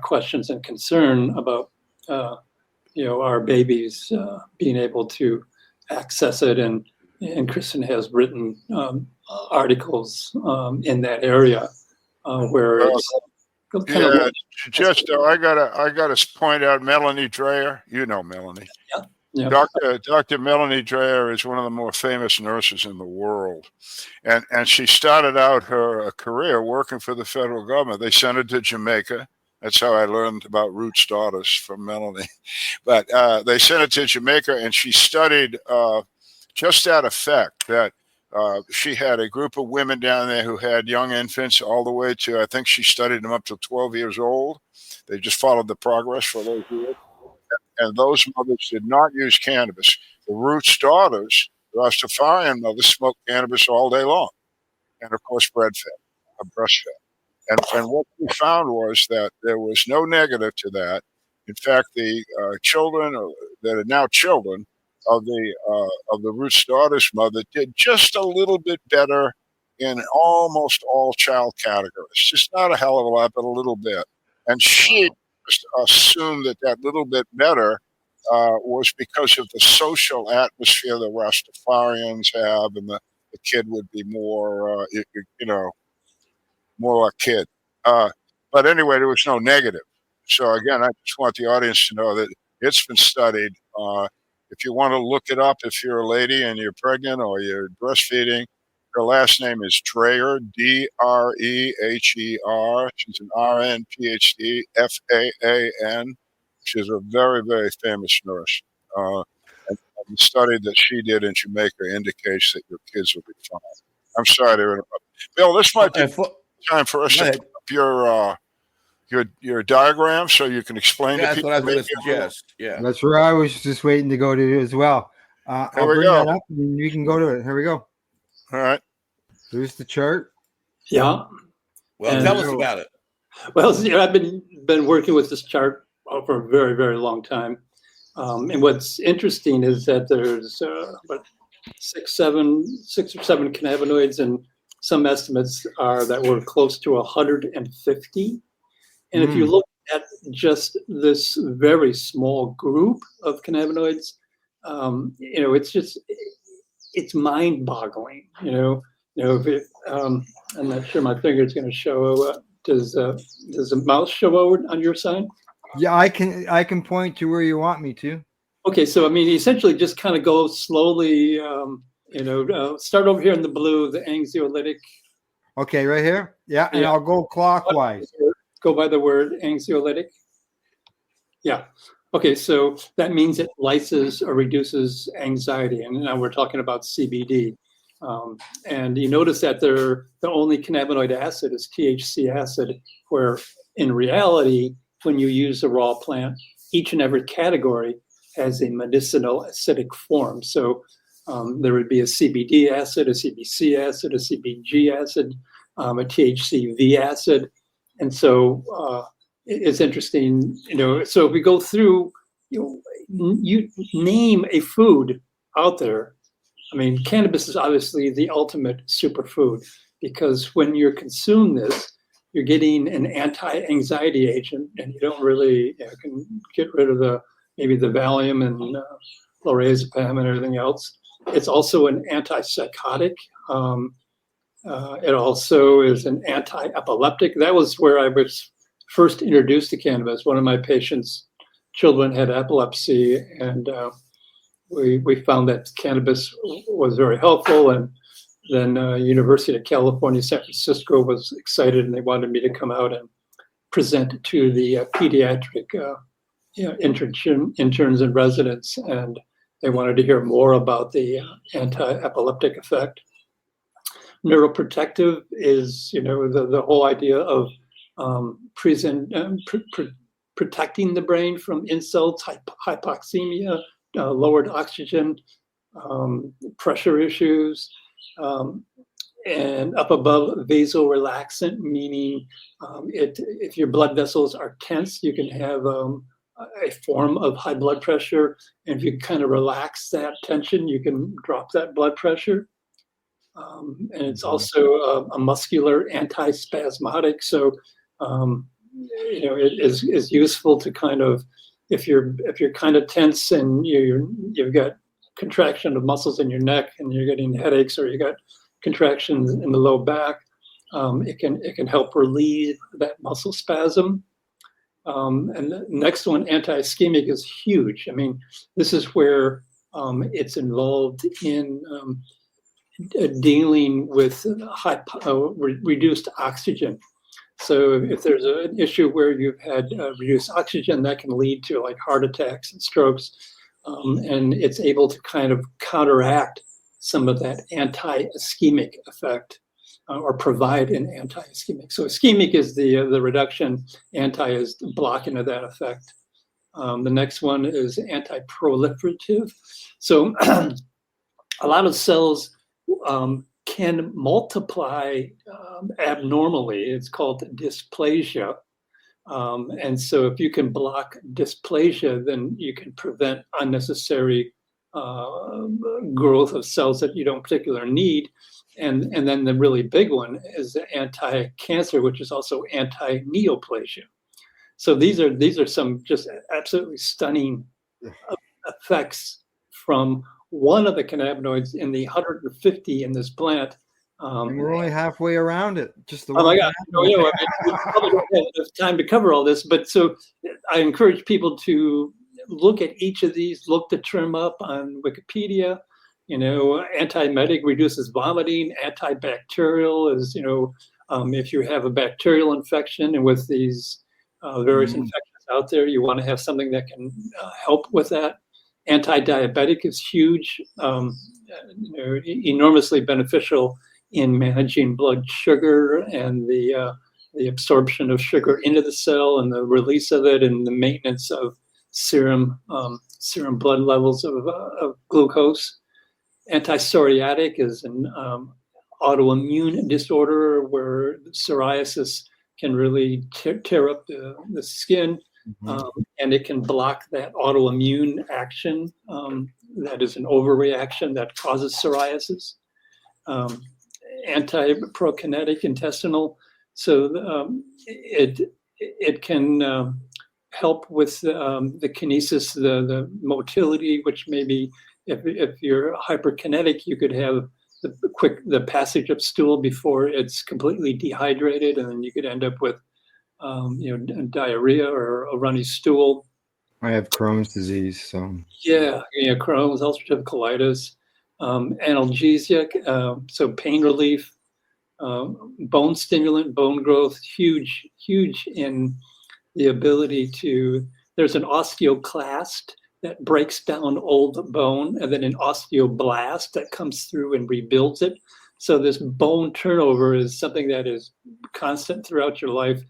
Speaker 5: questions and concern about our babies being able to access it, and Kristen has written articles in that area where it's kind of
Speaker 4: I gotta point out Melanie Dreyer. You know Melanie.
Speaker 5: Yeah.
Speaker 4: Dr. Melanie Dreyer is one of the more famous nurses in the world, and she started out her career working for the federal government. They sent her to Jamaica. That's how I learned about Roots Daughters from Melanie. But they sent her to Jamaica, and she studied just that effect that she had a group of women down there who had young infants all the way to, I think she studied them up to 12 years old. They just followed the progress for those years. And those mothers did not use cannabis. The Roots Daughters, the Rastafarian mothers, smoked cannabis all day long. And, of course, breastfed. And what we found was that there was no negative to that. In fact, the children that are now children of the Roots Daughters mother did just a little bit better in almost all child categories. Just not a hell of a lot, but a little bit. And she just assumed that little bit better was because of the social atmosphere the Rastafarians have, and the kid would be more, more like kid. But anyway, there was no negative. So again, I just want the audience to know that it's been studied. If you want to look it up, if you're a lady and you're pregnant or you're breastfeeding, her last name is Dreher, Dreher. She's an RN, PhD, FAAN. She's a very, very famous nurse. And the study that she did in Jamaica indicates that your kids will be fine. I'm sorry to interrupt. Bill, this might be time for us to put up your diagram so you can explain to people.
Speaker 2: That's what I was going to suggest. Yeah.
Speaker 3: That's where I was just waiting to go to as well. I'll bring that up and we can go to it. Here we go.
Speaker 4: All right.
Speaker 3: There's the chart.
Speaker 5: Yeah.
Speaker 2: Well, tell us about it.
Speaker 5: Well, I've been working with this chart for a very, very long time. And what's interesting is that there's six or seven cannabinoids, and some estimates are that we're close to 150. And if you look at just this very small group of cannabinoids, it's mind-boggling. I'm not sure my finger is going to show. Does the mouse show on your side?
Speaker 3: Yeah, I can point to where you want me to.
Speaker 5: Okay, so I mean, essentially, just kind of go slowly. Start over here in the blue, the anxiolytic.
Speaker 3: Okay, right here. Yeah, and I'll go clockwise.
Speaker 5: Go by the word anxiolytic. Yeah. Okay, so that means it lyses or reduces anxiety, and now we're talking about CBD. And you notice that the only cannabinoid acid is THC acid, where in reality, when you use the raw plant, each and every category has a medicinal acidic form. So there would be a CBD acid, a CBC acid, a CBG acid, a THCV acid. And so it's interesting, so if we go through, you name a food out there. I mean, cannabis is obviously the ultimate superfood, because when you consume this, you're getting an anti-anxiety agent, and you don't really can get rid of maybe the Valium and lorazepam and everything else. It's also an antipsychotic. It also is an anti-epileptic. That was where I was first introduced to cannabis. One of my patients' children had epilepsy, and we found that cannabis was very helpful, and then University of California, San Francisco was excited, and they wanted me to come out and present to the pediatric interns and residents, and they wanted to hear more about the anti-epileptic effect. Neuroprotective is, the whole idea of protecting the brain from insults, hypoxemia, lowered oxygen, pressure issues, and up above, vasorelaxant, meaning if your blood vessels are tense, you can have a form of high blood pressure. And if you kind of relax that tension, you can drop that blood pressure. And it's also a muscular antispasmodic. So, it is useful to kind of, if you're kind of tense and you've got contraction of muscles in your neck and you're getting headaches, or you got contractions in the low back, it can help relieve that muscle spasm. And the next one, anti-ischemic, is huge. I mean, this is where it's involved in dealing with reduced oxygen. So if there's an issue where you've had reduced oxygen, that can lead to like heart attacks and strokes, and it's able to kind of counteract some of that anti-ischemic effect, or provide an anti-ischemic. So ischemic is the reduction, anti is the blocking of that effect. The next one is anti-proliferative. So a lot of cells can multiply abnormally. It's called dysplasia. And so if you can block dysplasia, then you can prevent unnecessary growth of cells that you don't particularly need. And then the really big one is the anti-cancer, which is also anti-neoplasia. So these are some just absolutely stunning effects from one of the cannabinoids in the 150 in this plant.
Speaker 3: And we're only halfway around it. Just the
Speaker 5: oh my God! We probably don't have enough time to cover all this, but so I encourage people to look at each of these. Look the term up on Wikipedia. Antiemetic reduces vomiting. Antibacterial is, if you have a bacterial infection, and with these various infections out there, you want to have something that can help with that. Anti-diabetic is huge, enormously beneficial in managing blood sugar and the absorption of sugar into the cell and the release of it, and the maintenance of serum blood levels of glucose. Anti-psoriatic is an autoimmune disorder where psoriasis can really tear up the skin. And it can block that autoimmune action that is an overreaction that causes psoriasis. Anti-prokinetic intestinal, so it can help with the kinesis, the motility, which maybe if you're hyperkinetic, you could have the passage of stool before it's completely dehydrated, and then you could end up with diarrhea or a runny stool.
Speaker 3: I have Crohn's disease, so
Speaker 5: Crohn's, ulcerative colitis, analgesic, so pain relief, bone stimulant, bone growth, huge in the ability to. There's an osteoclast that breaks down old bone, and then an osteoblast that comes through and rebuilds it. So this bone turnover is something that is constant throughout your life.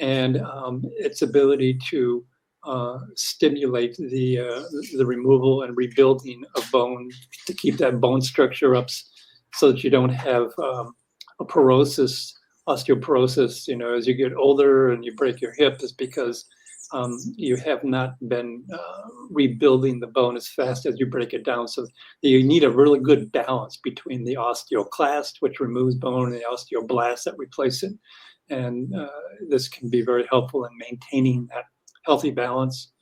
Speaker 5: And its ability to stimulate the removal and rebuilding of bone to keep that bone structure up, so that you don't have a osteoporosis. As you get older and you break your hip, is because you have not been rebuilding the bone as fast as you break it down. So you need a really good balance between the osteoclast, which removes bone, and the osteoblast that replace it. And this can be very helpful in maintaining that healthy balance.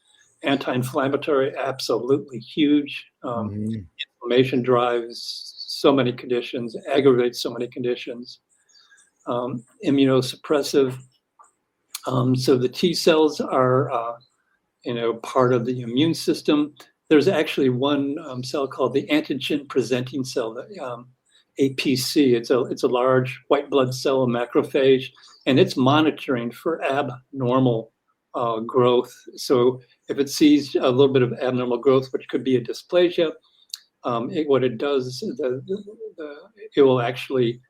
Speaker 5: Anti-inflammatory, absolutely huge. Inflammation drives so many conditions, aggravates so many conditions. Immunosuppressive. So the T cells are, part of the immune system. there's actually one cell called the antigen presenting cell, the APC. It's a large white blood cell, a macrophage, and it's monitoring for abnormal growth. So if it sees a little bit of abnormal growth, which could be a dysplasia, what it does, it will actually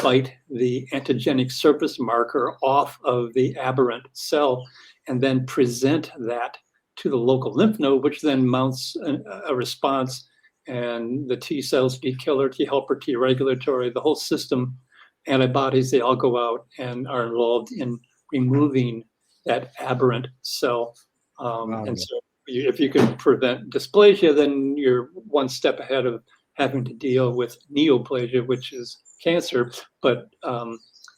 Speaker 5: bite the antigenic surface marker off of the aberrant cell and then present that to the local lymph node, which then mounts a response, and the T cells, T killer, T helper, T regulatory, the whole system, antibodies, they all go out and are involved in removing that aberrant cell. And so if you can prevent dysplasia, then you're one step ahead of having to deal with neoplasia, which is cancer. But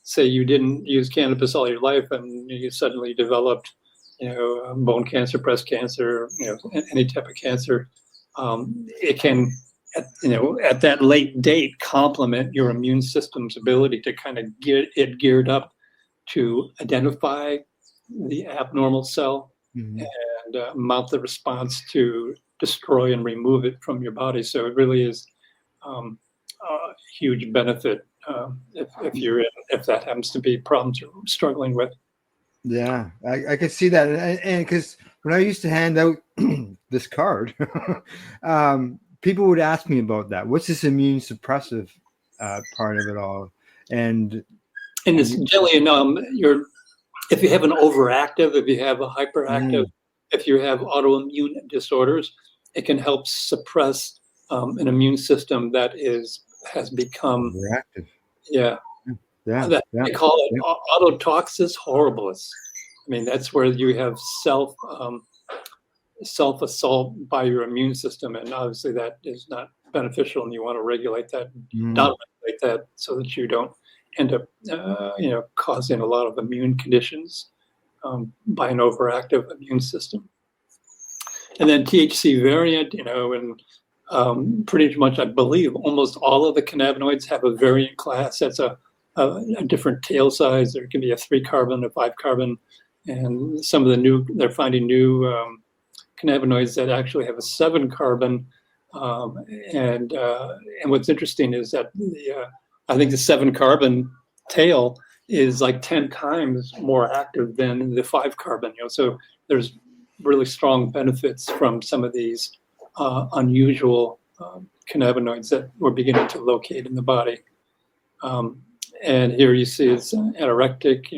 Speaker 5: say you didn't use cannabis all your life and you suddenly developed, bone cancer, breast cancer, any type of cancer, it can, at that late date, complement your immune system's ability to kind of get it geared up to identify the abnormal cell and mount the response to destroy and remove it from your body. So it really is a huge benefit if that happens to be problems you're struggling with.
Speaker 3: Yeah, I could see that, and because when I used to hand out this card, people would ask me about that. What's this immune suppressive part of it all? And
Speaker 5: it's generally, if you have an overactive, if you have a hyperactive, if you have autoimmune disorders, it can help suppress an immune system that has become
Speaker 3: overactive.
Speaker 5: Yeah. They call it autotoxis horribilis. I mean, that's where you have self-assault by your immune system, and obviously that is not beneficial, and you want to regulate that, downregulate that, so that you don't end up, causing a lot of immune conditions by an overactive immune system. And then THC variant, and pretty much, I believe, almost all of the cannabinoids have a variant class. That's a different tail size. There can be a 3-carbon, a 5-carbon, and some of the they're finding new cannabinoids that actually have a 7-carbon. And what's interesting is that I think the 7-carbon tail is like 10 times more active than the 5-carbon. So there's really strong benefits from some of these unusual cannabinoids that we're beginning to locate in the body. And here you see it's anorectic,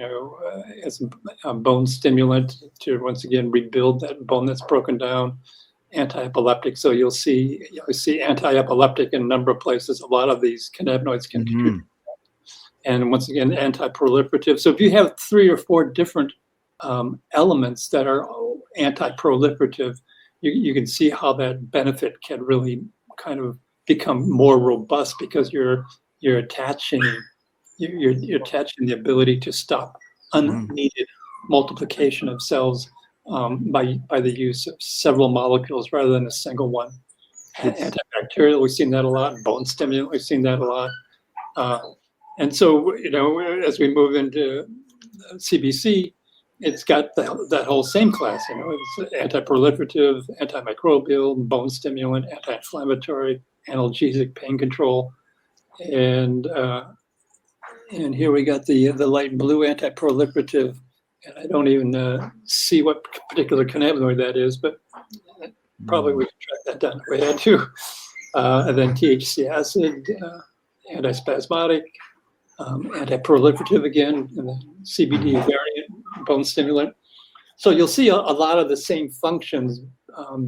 Speaker 5: as a bone stimulant to once again rebuild that bone that's broken down. Anti-epileptic, so you'll see anti-epileptic in a number of places. A lot of these cannabinoids can contribute. And once again, anti-proliferative. So if you have 3 or 4 different elements that are anti-proliferative, you can see how that benefit can really kind of become more robust, because you're attaching the ability to stop unneeded multiplication of cells by the use of several molecules rather than a single one. Antibacterial, we've seen that a lot. Bone stimulant, we've seen that a lot. And so, as we move into CBC, it's got that whole same class. It's anti-proliferative, antimicrobial, bone stimulant, anti-inflammatory, analgesic, pain control, and here we got the light blue anti-proliferative. And I don't even see what particular cannabinoid that is, but probably we can track that down if we had to. And then THC acid, antispasmodic, anti-proliferative again, and then CBD variant, bone stimulant. So you'll see a lot of the same functions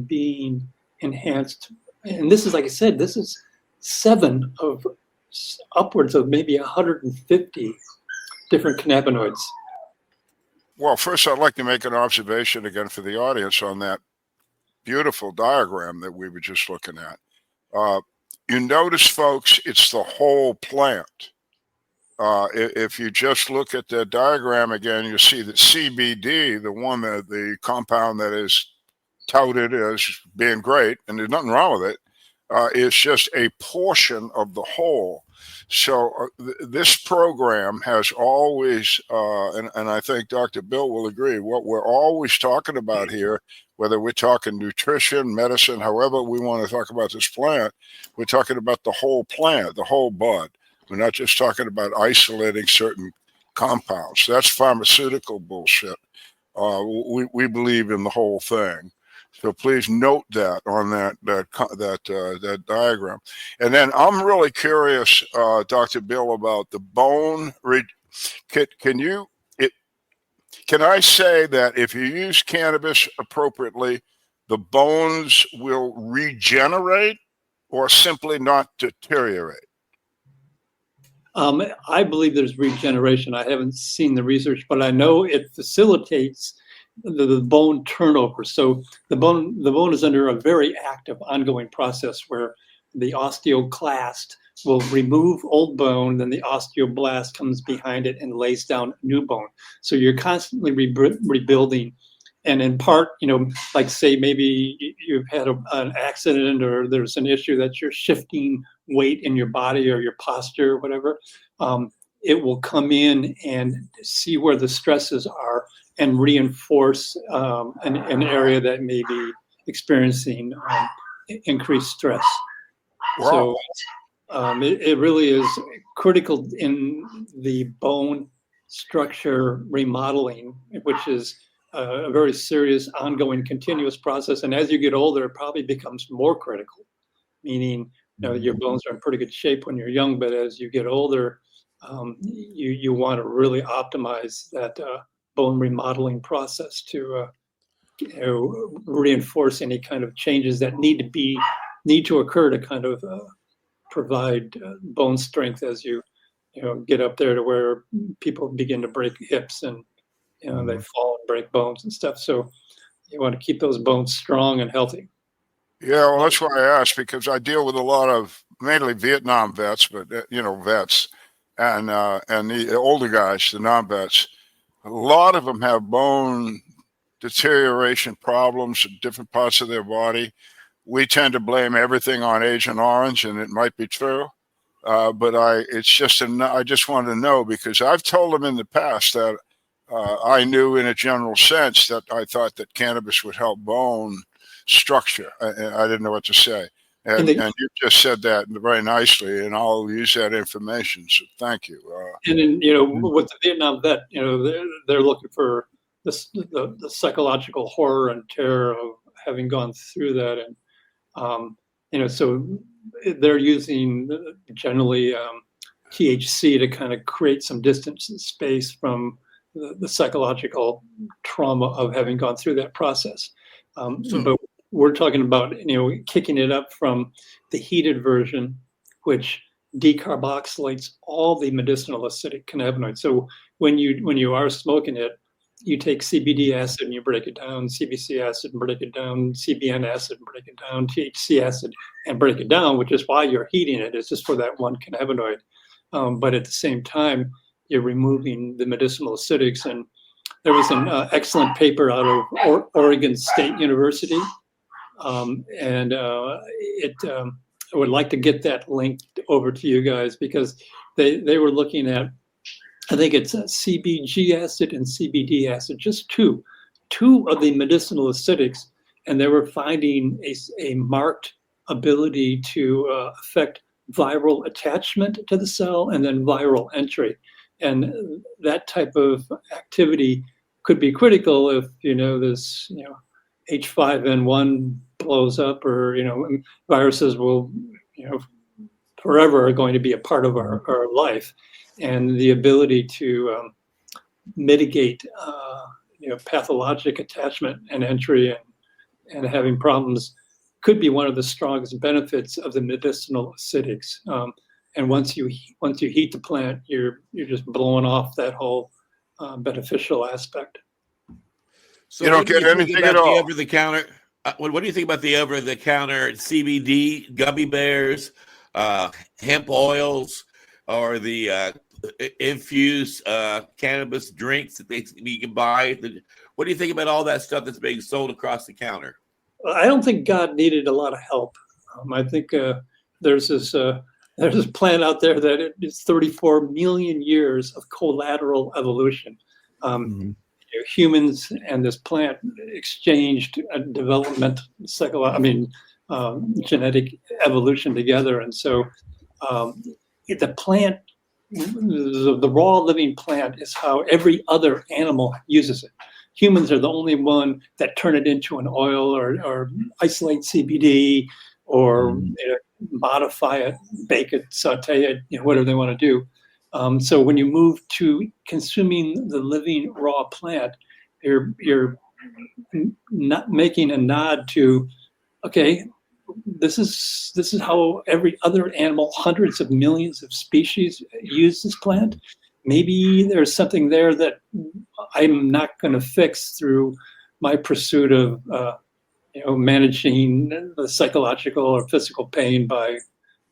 Speaker 5: being enhanced. And this is, like I said, this is 7 of upwards of maybe 150 different cannabinoids.
Speaker 4: Well, first, I'd like to make an observation again for the audience on that beautiful diagram that we were just looking at. You notice, folks, it's the whole plant. If you just look at the diagram again, you see that CBD, the compound that is touted as being great, and there's nothing wrong with it, is just a portion of the whole. So this program has always, and I think Dr. Bill will agree, what we're always talking about here, whether we're talking nutrition, medicine, however we want to talk about this plant, we're talking about the whole plant, the whole bud. We're not just talking about isolating certain compounds. That's pharmaceutical bullshit. We believe in the whole thing. So please note that on that diagram. And then I'm really curious, Dr. Bill, about the bone. Can I say that if you use cannabis appropriately, the bones will regenerate or simply not deteriorate?
Speaker 5: I believe there's regeneration. I haven't seen the research, but I know it facilitates the bone turnover. So the bone is under a very active ongoing process where the osteoclast will remove old bone, then the osteoblast comes behind it and lays down new bone. So you're constantly rebuilding. And in part, like say maybe you've had an accident or there's an issue that you're shifting weight in your body or your posture or whatever, it will come in and see where the stresses are and reinforce an area that may be experiencing increased stress.
Speaker 4: Wow.
Speaker 5: So it really is critical in the bone structure remodeling, which is a very serious, ongoing, continuous process. And as you get older, it probably becomes more critical, meaning your bones are in pretty good shape when you're young, but as you get older, you want to really optimize that bone remodeling process to reinforce any kind of changes that need to occur to kind of provide bone strength as you get up there to where people begin to break hips and they fall and break bones and stuff. So you want to keep those bones strong and healthy.
Speaker 4: Yeah, well, that's why I asked, because I deal with a lot of mainly Vietnam vets, but vets and the older guys, the non-vets. A lot of them have bone deterioration problems in different parts of their body. We tend to blame everything on Agent Orange, and it might be true. But I just wanted to know, because I've told them in the past that I knew in a general sense that I thought that cannabis would help bone structure. I didn't know what to say. And you just said that very nicely, and I'll use that information. So thank you.
Speaker 5: And then, with the Vietnam vet, they're looking for the psychological horror and terror of having gone through that. And, so they're using generally THC to kind of create some distance and space from the psychological trauma of having gone through that process. But we're talking about, kicking it up from the heated version, which decarboxylates all the medicinal acidic cannabinoids. So when you are smoking it, you take CBD acid and you break it down, CBC acid and break it down, CBN acid and break it down, THC acid and break it down, which is why you're heating it. It's just for that one cannabinoid. But at the same time, you're removing the medicinal acidics. And there was an excellent paper out of Oregon State University. I would like to get that linked over to you guys, because they were looking at, I think it's CBG acid and CBD acid, just two of the medicinal acidics, and they were finding a marked ability to affect viral attachment to the cell and then viral entry. And that type of activity could be critical if, this, H5N1 blows up, or, viruses will, forever are going to be a part of our life. And the ability to mitigate, pathologic attachment and entry and having problems could be one of the strongest benefits of the medicinal acidics. And once you heat the plant, you're just blowing off that whole beneficial aspect.
Speaker 2: So
Speaker 4: you don't get anything at all.
Speaker 2: Over the counter. What do you think about the over the counter CBD gummy bears, hemp oils, or the infused cannabis drinks that you can buy? What do you think about all that stuff that's being sold across the counter?
Speaker 5: I don't think God needed a lot of help. I think there's this there's a plant out there that it is 34 million years of collateral evolution. Humans and this plant exchanged development, genetic evolution together. And so the plant, the raw living plant is how every other animal uses it. Humans are the only one that turn it into an oil or isolate CBD or modify it, bake it, saute it, whatever they want to do. So when you move to consuming the living raw plant, you're not making a nod to, okay, this is how every other animal, hundreds of millions of species, use this plant. Maybe there's something there that I'm not going to fix through my pursuit of managing the psychological or physical pain by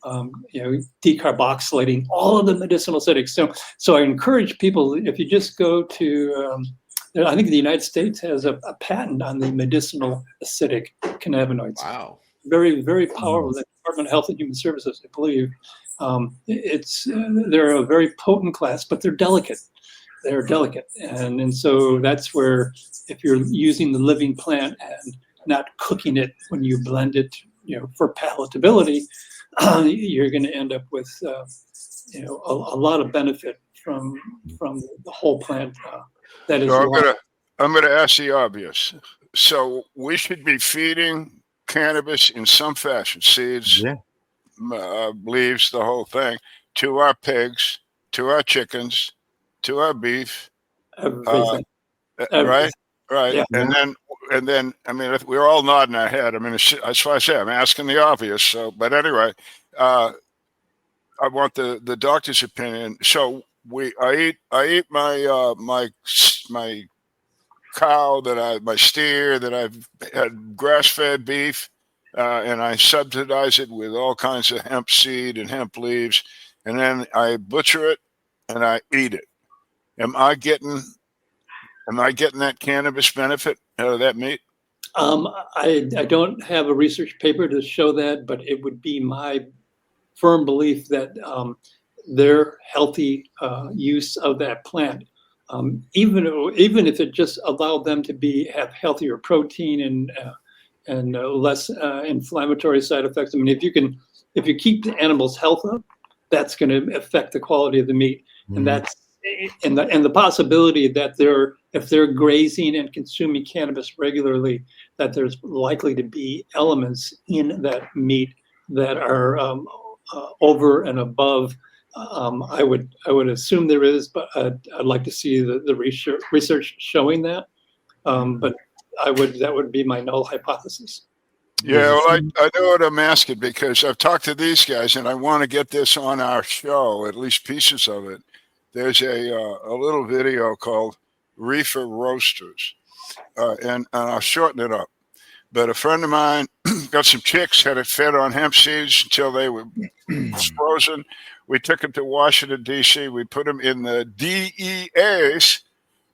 Speaker 5: decarboxylating all of the medicinal acidics. So I encourage people, if you just go to, I think the United States has a patent on the medicinal acidic cannabinoids.
Speaker 2: Wow.
Speaker 5: Very, very powerful. The Department of Health and Human Services, I believe. They're a very potent class, but they're delicate. And so that's where, if you're using the living plant and not cooking it when you blend it, for palatability, you're going to end up with a lot of benefit from the whole plant. That is.
Speaker 4: So I'm gonna ask the obvious. So we should be feeding cannabis in some fashion, seeds, leaves, the whole thing, to our pigs, to our chickens, to our beef.
Speaker 5: Everything.
Speaker 4: Right.
Speaker 5: Yeah.
Speaker 4: And then, I mean, we're all nodding our head. I mean, that's why I say I'm asking the obvious. So, but anyway, I want the doctor's opinion. So I eat my cow my steer that I've had grass-fed beef, and I subsidize it with all kinds of hemp seed and hemp leaves, and then I butcher it and I eat it. Am I getting that cannabis benefit out of that meat?
Speaker 5: I don't have a research paper to show that, but it would be my firm belief that their healthy use of that plant, even if it just allowed them to have healthier protein and less inflammatory side effects. I mean, if you keep the animal's health up, that's going to affect the quality of the meat, and that's and the possibility that if they're grazing and consuming cannabis regularly, that there's likely to be elements in that meat that are over and above. I would assume there is, but I'd like to see the research showing that. But that would be my null hypothesis.
Speaker 4: Yeah, well, I know what I'm asking, because I've talked to these guys and I want to get this on our show, at least pieces of it. There's a little video called Reefer Roasters, and I'll shorten it up. But a friend of mine got some chicks, had it fed on hemp seeds until they were frozen. We took them to Washington, D.C. We put them in the DEA's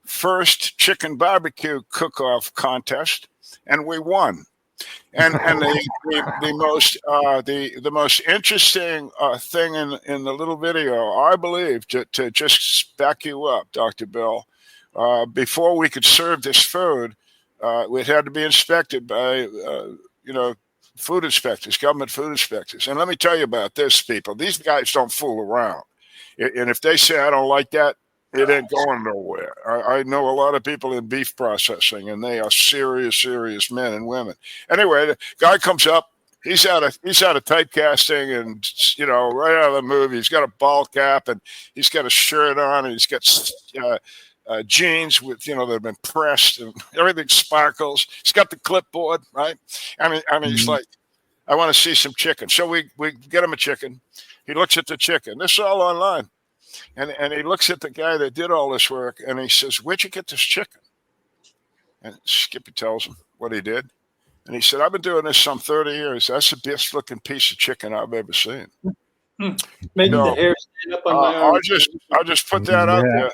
Speaker 4: first chicken barbecue cook-off contest, and we won. And the most interesting thing in the little video, I believe, to just back you up, Dr. Bill, before we could serve this food, it had to be inspected by food inspectors, government food inspectors. And let me tell you about this, people. These guys don't fool around. And if they say I don't like that, it ain't going nowhere. I know a lot of people in beef processing, and they are serious, serious men and women. Anyway, the guy comes up. He's out of typecasting, and right out of the movie. He's got a ball cap, and he's got a shirt on, and he's got jeans with that have been pressed, and everything sparkles. He's got the clipboard, right? I mean, he's like, I want to see some chicken. So we get him a chicken. He looks at the chicken. This is all online. And he looks at the guy that did all this work, and he says, "Where'd you get this chicken?" And Skippy tells him what he did. And he said, "I've been doing this some 30 years. That's the best looking piece of chicken I've ever seen."
Speaker 5: Making the hair stand up on my arm.
Speaker 4: I'll just put that out there.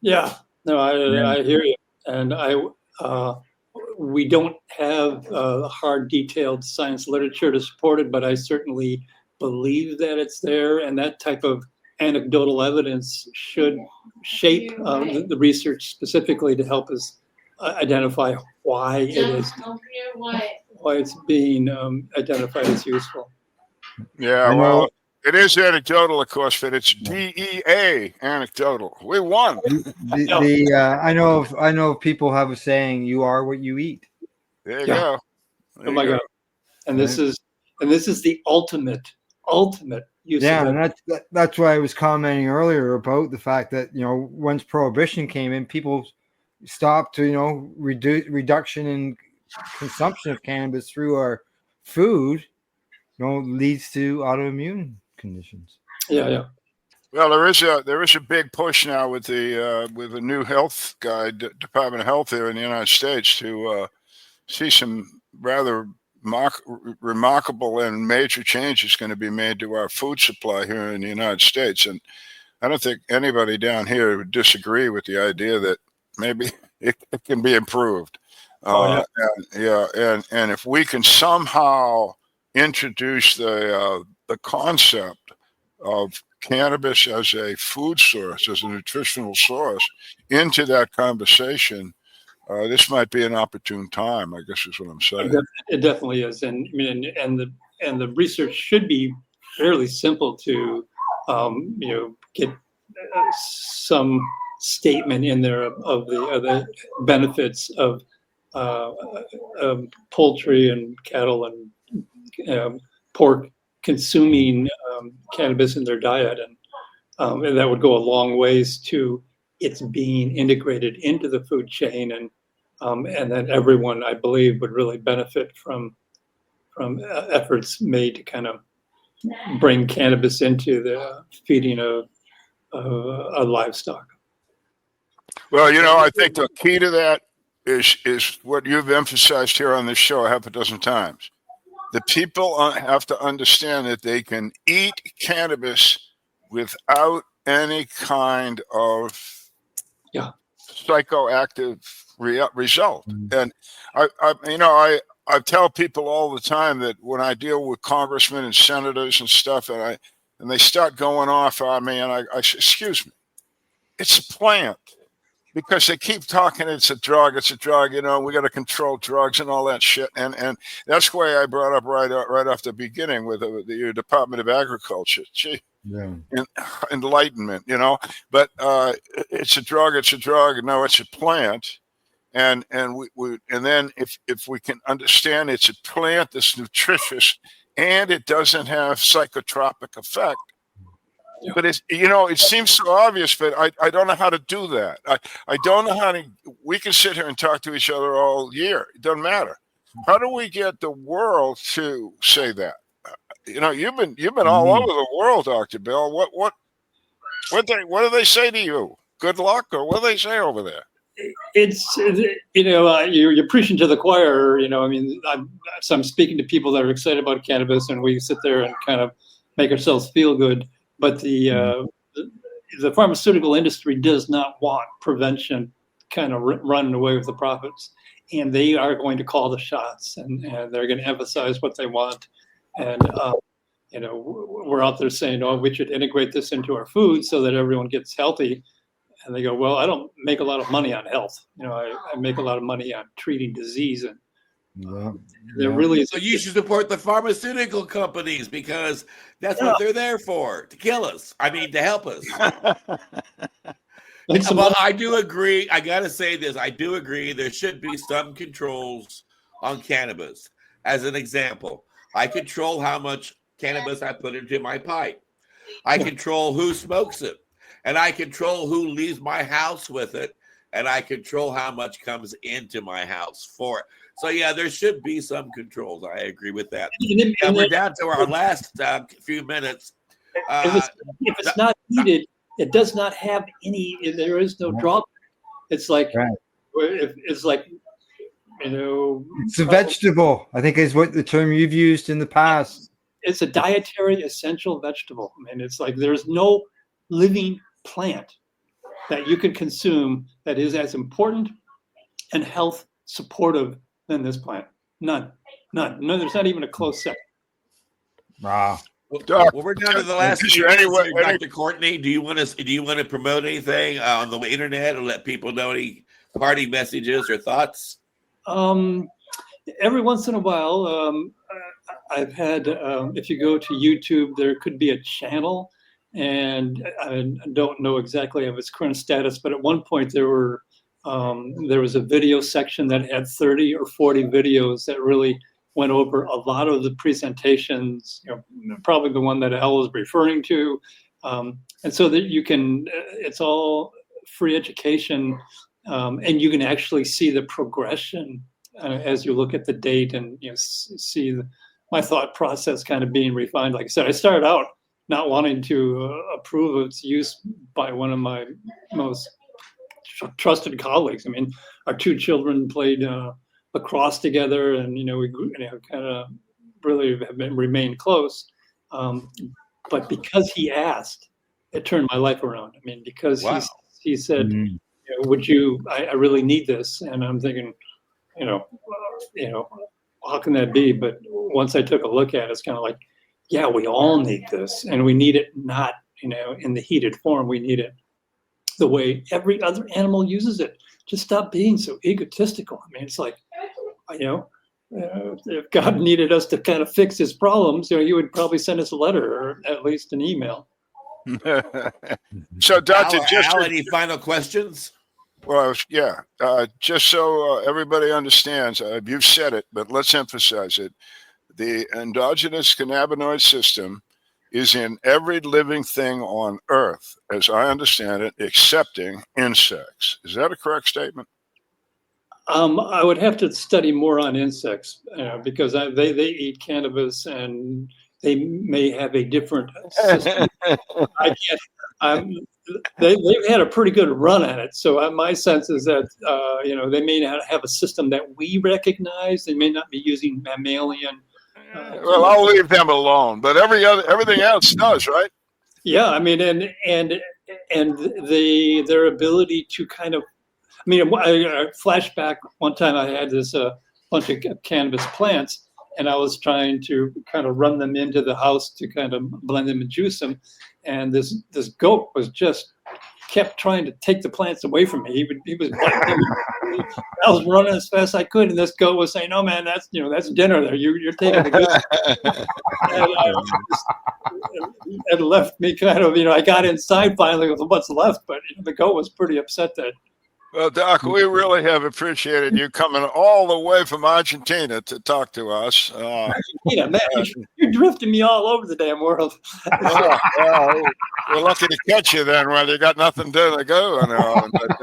Speaker 5: Yeah, no, I hear you. And we don't have hard, detailed science literature to support it, but I certainly believe that it's there, and that type of anecdotal evidence should shape the research specifically to help us identify why it's being identified as useful.
Speaker 4: Yeah,
Speaker 3: I know.
Speaker 4: well, it is anecdotal, of course, but it's DEA anecdotal. We won.
Speaker 3: I know of people have a saying, "You are what you eat."
Speaker 4: There you
Speaker 5: Yeah.
Speaker 4: go. There
Speaker 5: Oh my
Speaker 4: you go.
Speaker 5: God! And this is the ultimate use
Speaker 3: Yeah,
Speaker 5: of
Speaker 3: and
Speaker 5: it.
Speaker 3: that's why I was commenting earlier about the fact that once prohibition came in, people stopped to reduction in consumption of cannabis through our food, leads to autoimmune conditions.
Speaker 5: Yeah.
Speaker 4: Well, there is a big push now with the new health guy, Department of Health here in the United States, to see some rather remarkable and major changes going to be made to our food supply here in the United States. And I don't think anybody down here would disagree with the idea that maybe it can be improved. And if we can somehow introduce the concept of cannabis as a food source, as a nutritional source, into that conversation, this might be an opportune time, I guess is what I'm saying.
Speaker 5: It definitely is, and I mean, and the research should be fairly simple to, get some statement in there of the benefits of poultry and cattle and pork consuming cannabis in their diet, and that would go a long ways to its being integrated into the food chain, and then everyone, I believe, would really benefit from efforts made to kind of bring cannabis into the feeding of livestock.
Speaker 4: Well, I think the key to that is what you've emphasized here on this show half a dozen times. The people have to understand that they can eat cannabis without any kind of psychoactive result. And I tell people all the time that when I deal with congressmen and senators and stuff, and they start going off on me, and I say, excuse me, it's a plant. Because they keep talking, it's a drug, we got to control drugs and all that shit. And that's why I brought up right off the beginning with the Department of Agriculture. Gee, enlightenment, But it's a drug. No, it's a plant. And then if we can understand it's a plant that's nutritious and it doesn't have psychotropic effect. But it seems so obvious, but I don't know how to do that. I don't know we can sit here and talk to each other all year. It doesn't matter. How do we get the world to say that? You've been all over the world, Dr. Bill. What do they say to you? Good luck, or what do they say over there?
Speaker 5: It's you're preaching to the choir. I'm speaking to people that are excited about cannabis, and we sit there and kind of make ourselves feel good. But the pharmaceutical industry does not want prevention kind of running away with the profits, and they are going to call the shots, and they're going to emphasize what they want. And we're out there saying, "Oh, we should integrate this into our food so that everyone gets healthy." And they go, "Well, I don't make a lot of money on health. I make a lot of money on treating disease." And there really is.
Speaker 2: So you should support the pharmaceutical companies because that's what they're there for, to kill us. I mean, to help us. Well, I do agree. I got to say this. I do agree there should be some controls on cannabis. As an example, I control how much cannabis I put into my pipe. I control who smokes it. And I control who leaves my house with it. And I control how much comes into my house for it. So, yeah, there should be some controls. I agree with that. And we're down to our last few minutes.
Speaker 5: If it's not heated, it does not have any. There is no drawback. It's like it's like
Speaker 3: It's a vegetable, I think, is what the term you've used in the past.
Speaker 5: It's a dietary essential vegetable. I mean, it's like there's no living plant that you can consume that is as important and health supportive than this plant. None. No, there's not even a close second.
Speaker 3: Wow.
Speaker 4: Doc,
Speaker 2: Well, we're down to the last
Speaker 4: is
Speaker 2: few
Speaker 4: there
Speaker 2: minutes
Speaker 4: any
Speaker 2: here,
Speaker 4: way-
Speaker 2: Dr. Courtney. Do you want to promote anything on the internet or let people know any party messages or thoughts?
Speaker 5: Every once in a while, I've had, if you go to YouTube, there could be a channel, and I don't know exactly of its current status, but at one point there was a video section that had 30 or 40 videos that really went over a lot of the presentations, probably the one that Al was referring to. And so that you can, it's all free education, and you can actually see the progression as you look at the date and see my thought process kind of being refined. Like I said, I started out not wanting to approve of its use by one of my most trusted colleagues. I mean, our two children played lacrosse together, and we kind of really have remained close. But because he asked, it turned my life around. I mean, because
Speaker 2: Wow.
Speaker 5: he said, "Would you? I really need this," and I'm thinking, how can that be? But once I took a look at it, it's kind of like, yeah, we all need this, and we need it not, in the heated form. We need it the way every other animal uses it. Just stop being so egotistical. I mean, it's like, if God needed us to kind of fix his problems, he would probably send us a letter or at least an email.
Speaker 4: So, Doctor,
Speaker 2: Al, any final questions?
Speaker 4: Well, yeah, just so everybody understands, you've said it, but let's emphasize it. The endogenous cannabinoid system is in every living thing on Earth, as I understand it, excepting insects. Is that a correct statement?
Speaker 5: I would have to study more on insects because they eat cannabis and they may have a different system. They've had a pretty good run at it. So my sense is that, they may not have a system that we recognize. They may not be using mammalian.
Speaker 4: Well, I'll leave them alone, but everything else does, right?
Speaker 5: Yeah, I mean, and their ability to kind of, I mean, I flashback one time I had this bunch of cannabis plants, and I was trying to kind of run them into the house to kind of blend them and juice them, and this goat was just kept trying to take the plants away from me. He was biting them. I was running as fast as I could, and this goat was saying, "No, man, that's dinner there. You're taking the good." And it left me kind of, I got inside finally with what's left, but the goat was pretty upset that.
Speaker 4: Well, Doc, we really have appreciated you coming all the way from Argentina to talk to us.
Speaker 5: Argentina, man, you're drifting me all over the damn world.
Speaker 4: Well, we're lucky to catch you then when you got nothing to go on. But,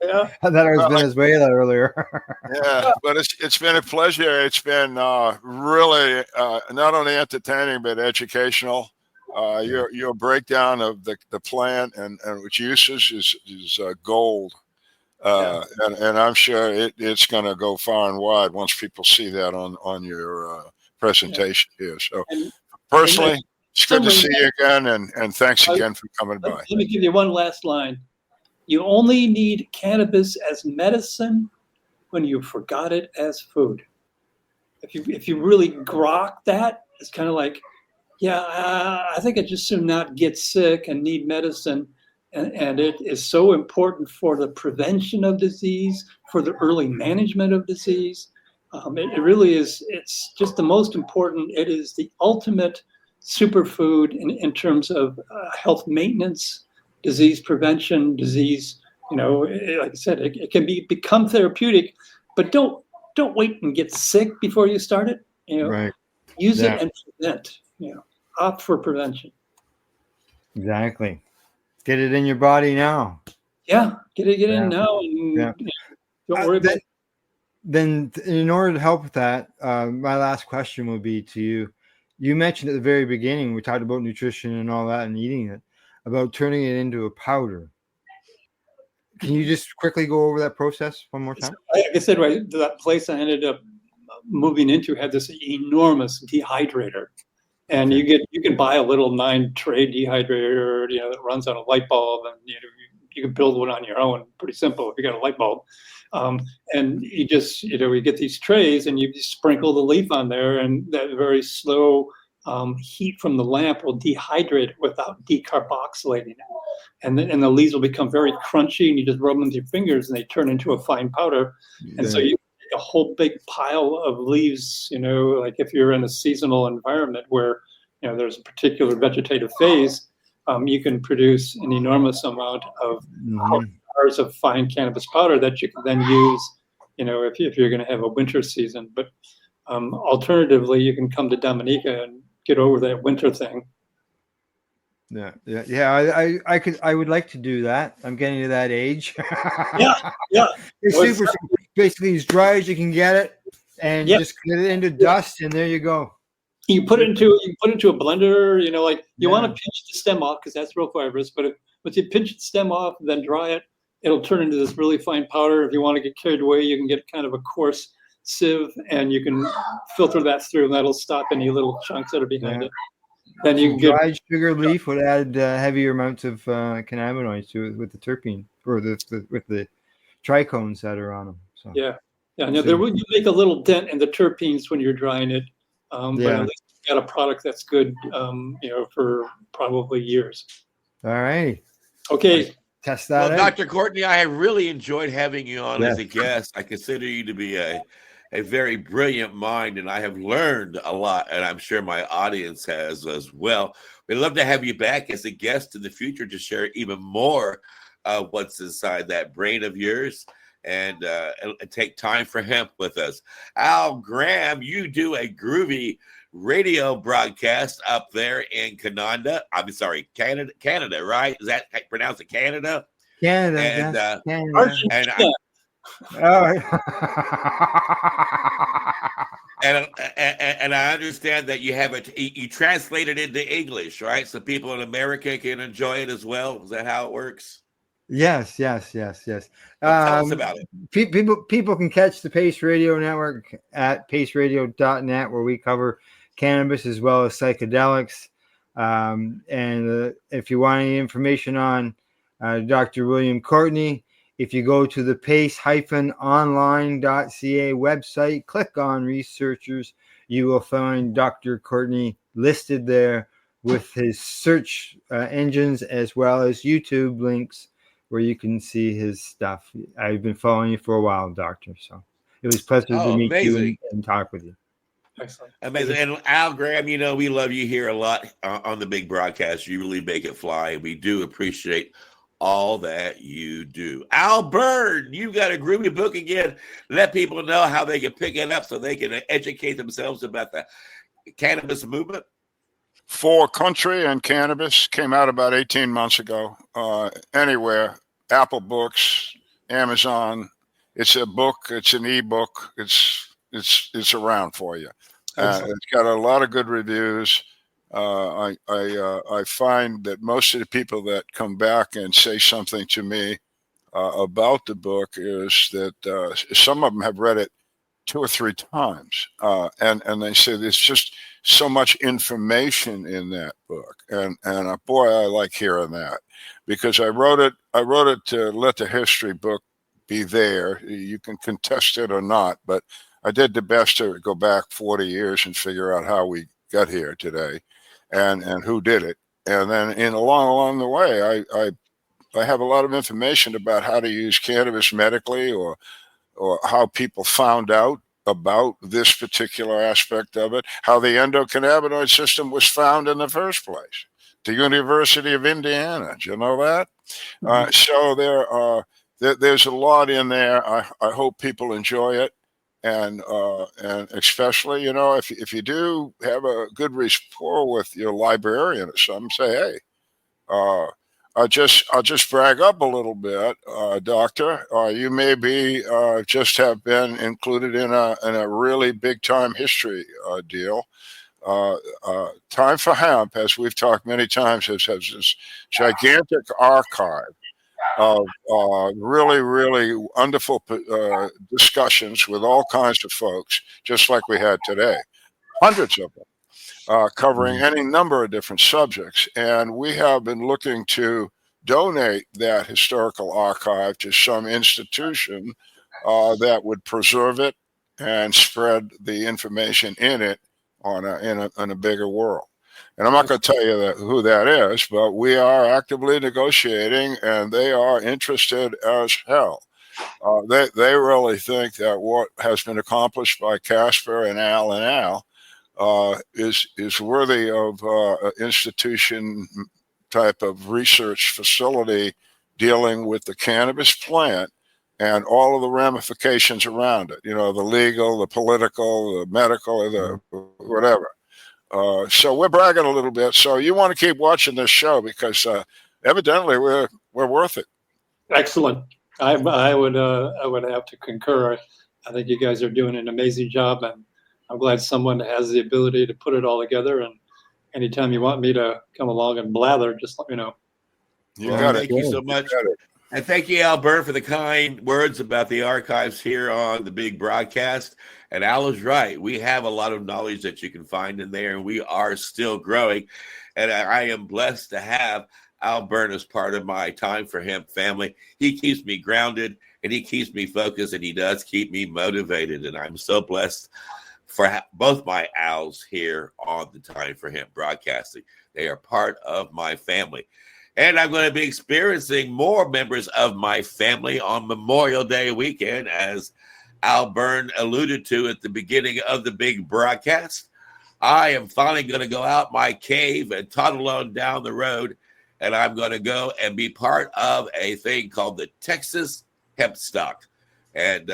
Speaker 5: yeah,
Speaker 3: I thought it was Venezuela earlier.
Speaker 4: Yeah, but it's been a pleasure. It's been really not only entertaining but educational. Your breakdown of the plant and its uses is gold, and I'm sure it's going to go far and wide once people see that on your presentation here. So personally, it's good to see you again, and thanks again for coming by.
Speaker 5: Let me give you one last line. You only need cannabis as medicine when you forgot it as food. If you really grok that, it's kind of like, yeah, I think I just soon not get sick and need medicine. And it is so important for the prevention of disease, for the early management of disease. It really is, it's just the most important. It is the ultimate superfood in terms of health maintenance, disease prevention, disease, like I said, it can become therapeutic, but don't wait and get sick before you start it.
Speaker 3: Right.
Speaker 5: Use it and prevent, opt for prevention.
Speaker 3: Exactly. Get it in your body now.
Speaker 5: Yeah, get it in now. And, don't worry about it.
Speaker 3: Then in order to help with that, my last question would be to you. You mentioned at the very beginning, we talked about nutrition and all that and eating it, about turning it into a powder. Can you just quickly go over that process one more time?
Speaker 5: Like I said, right, that place I ended up moving into had this enormous dehydrator. And you can buy a little 9-tray dehydrator, that runs on a light bulb, and you can build one on your own. Pretty simple if you got a light bulb. And you just, we get these trays and you just sprinkle the leaf on there, and that very slow heat from the lamp will dehydrate it without decarboxylating it. And then the leaves will become very crunchy, and you just rub them with your fingers and they turn into a fine powder. And so you get a whole big pile of leaves, like if you're in a seasonal environment where, there's a particular vegetative phase, you can produce an enormous amount of bars of fine cannabis powder that you can then use, if you're going to have a winter season. But alternatively, you can come to Dominica and get over that winter thing.
Speaker 3: I would like to do that. I'm getting to that age.
Speaker 5: Yeah.
Speaker 3: It's super. Basically, as dry as you can get it, and just get it into dust, and there you go.
Speaker 5: You put it into a blender. You want to pinch the stem off because that's real fibrous. But once you pinch the stem off and then dry it, it'll turn into this really fine powder. If you want to get carried away, you can get kind of a coarse sieve, and you can filter that through, and that'll stop any little chunks that are behind it. Then you can get
Speaker 3: dried sugar leaf would add heavier amounts of cannabinoids to it with the terpene or with the trichomes that are on them. So
Speaker 5: yeah. There would you make a little dent in the terpenes when you're drying it, but at least you got a product that's good, for probably years.
Speaker 3: All right.
Speaker 5: Okay.
Speaker 3: Test that
Speaker 2: Well,
Speaker 3: out.
Speaker 2: Dr. Courtney, I have really enjoyed having you on as a guest. I consider you to be a very brilliant mind, and I have learned a lot, and I'm sure my audience has as well. We'd love to have you back as a guest in the future to share even more of what's inside that brain of yours and take time for hemp with us. Al Graham, you do a groovy radio broadcast up there in Canada, right? Is that pronounced Canada?
Speaker 3: Canada.
Speaker 2: And,
Speaker 3: Canada.
Speaker 2: and I understand that you have you translate it into English, right? So people in America can enjoy it as well. Is that how it works?
Speaker 3: Yes.
Speaker 2: Well, tell us about it.
Speaker 3: People can catch the Pace Radio Network at paceradio.net, where we cover cannabis as well as psychedelics. And if you want any information on Dr. William Courtney, if you go to the pace-online.ca website, click on researchers, you will find Dr. Courtney listed there with his search engines as well as YouTube links where you can see his stuff. I've been following you for a while, Doctor. So it was a pleasure to meet you and talk with you.
Speaker 5: Excellent.
Speaker 2: Amazing. And Al Graham, we love you here a lot on the big broadcast. You really make it fly. We do appreciate all that you do. Al Byrne, you've got a groovy book again. Let people know how they can pick it up so they can educate themselves about the cannabis movement.
Speaker 4: For Country and Cannabis came out about 18 months ago. Anywhere, Apple Books, Amazon. It's a book. It's an ebook. It's around for you. It's got a lot of good reviews. I find that most of the people that come back and say something to me about the book is that some of them have read it 2 or 3 times, and they say there's just so much information in that book, and boy, I like hearing that, because I wrote it to let the history book be there. You can contest it or not, but I did the best to go back 40 years and figure out how we got here today, and who did it, and then along the way, I have a lot of information about how to use cannabis medically, or how people found out about this particular aspect of it, how the endocannabinoid system was found in the first place. The University of Indiana, do you know that? So there's a lot in there. I hope people enjoy it, and especially, if you do have a good rapport with your librarian or something, say, hey, I'll just brag up a little bit, Doctor. You may be just have been included in a really big time history deal. Time for Hemp, as we've talked many times, has this gigantic archive of really, really wonderful discussions with all kinds of folks, just like we had today, hundreds of them. Covering any number of different subjects. And we have been looking to donate that historical archive to some institution that would preserve it and spread the information in it in a bigger world. And I'm not going to tell you who that is, but we are actively negotiating, and they are interested as hell. They really think that what has been accomplished by Casper and Al is worthy of an institution type of research facility dealing with the cannabis plant and all of the ramifications around it. You know, the legal, the political, the medical, the whatever. So we're bragging a little bit. So you want to keep watching this show because evidently we're worth it.
Speaker 5: Excellent. I would have to concur. I think you guys are doing an amazing job, and I'm glad someone has the ability to put it all together. And anytime you want me to come along and blather, just let me know.
Speaker 2: Thank you so much. And thank you, Al Byrne, for the kind words about the archives here on the big broadcast. And Al is right. We have a lot of knowledge that you can find in there, and we are still growing. And I am blessed to have Al Byrne as part of my Time for Hemp family. He keeps me grounded, and he keeps me focused, and he does keep me motivated. And I'm so blessed for both my Als here on the Time for Hemp broadcasting. They are part of my family. And I'm going to be experiencing more members of my family on Memorial Day weekend, as Al Byrne alluded to at the beginning of the big broadcast. I am finally going to go out my cave and toddle on down the road, and I'm going to go and be part of a thing called the Texas Hemp Stock. And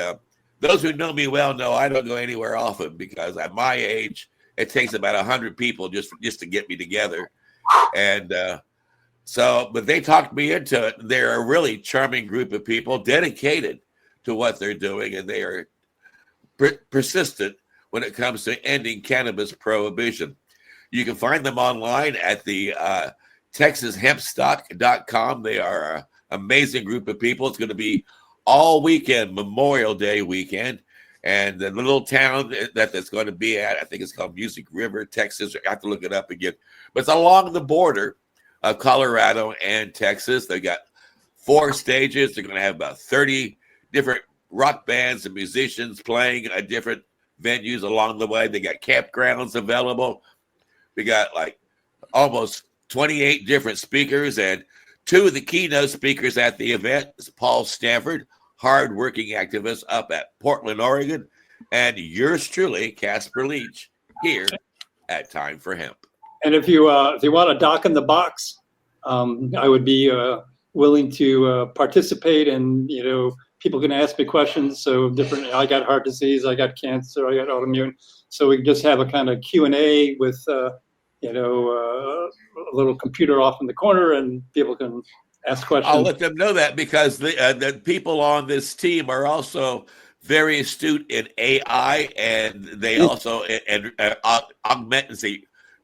Speaker 2: those who know me well know I don't go anywhere often because at my age, it takes about 100 people just to get me together. And but they talked me into it. They're a really charming group of people dedicated to what they're doing, and they are persistent when it comes to ending cannabis prohibition. You can find them online at the TexasHempStock.com. They are an amazing group of people. It's going to be all weekend, Memorial Day weekend. And the little town that's going to be at, I think it's called Music River, Texas. I have to look it up again. But it's along the border of Colorado and Texas. They got 4 stages. They're going to have about 30 different rock bands and musicians playing at different venues along the way. They got campgrounds available. We got like almost 28 different speakers, and 2 of the keynote speakers at the event is Paul Stanford, hardworking activist up at Portland, Oregon, and yours truly, Casper Leitch, here at Time for Hemp.
Speaker 5: And if you want a doc in the box, I would be willing to participate, and people can ask me questions. So I got heart disease, I got cancer, I got autoimmune. So we can just have a kind of Q&A with a little computer off in the corner, and people can ask questions.
Speaker 2: I'll let them know that because the people on this team are also very astute in AI, and they also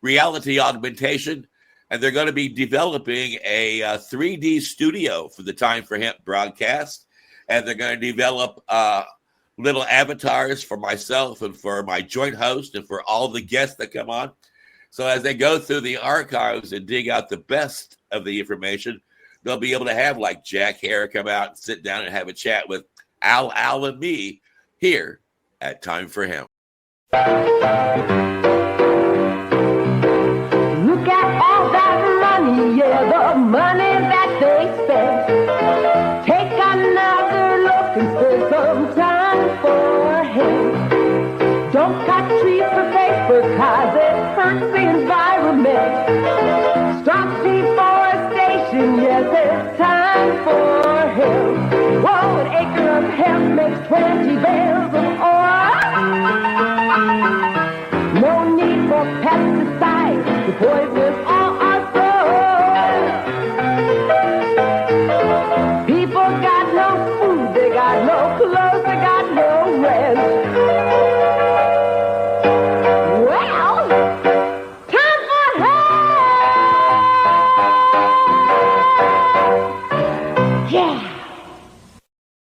Speaker 2: reality augmentation, and they're going to be developing a 3D studio for the Time for Hemp broadcast, and they're going to develop little avatars for myself and for my joint host and for all the guests that come on. So as they go through the archives and dig out the best of the information, they'll be able to have like Jack Hare come out and sit down and have a chat with Al, and me here at Time for Hemp.
Speaker 6: Look at all that money, yeah, the money that they spend. Take another look and spend some time for him. Don't cut trees for paper, cause it hurts the environment. Stop deforestation, yes, it's time for him. Whoa, an acre of hemp makes 20 bales of oil. No need for pesticides to poison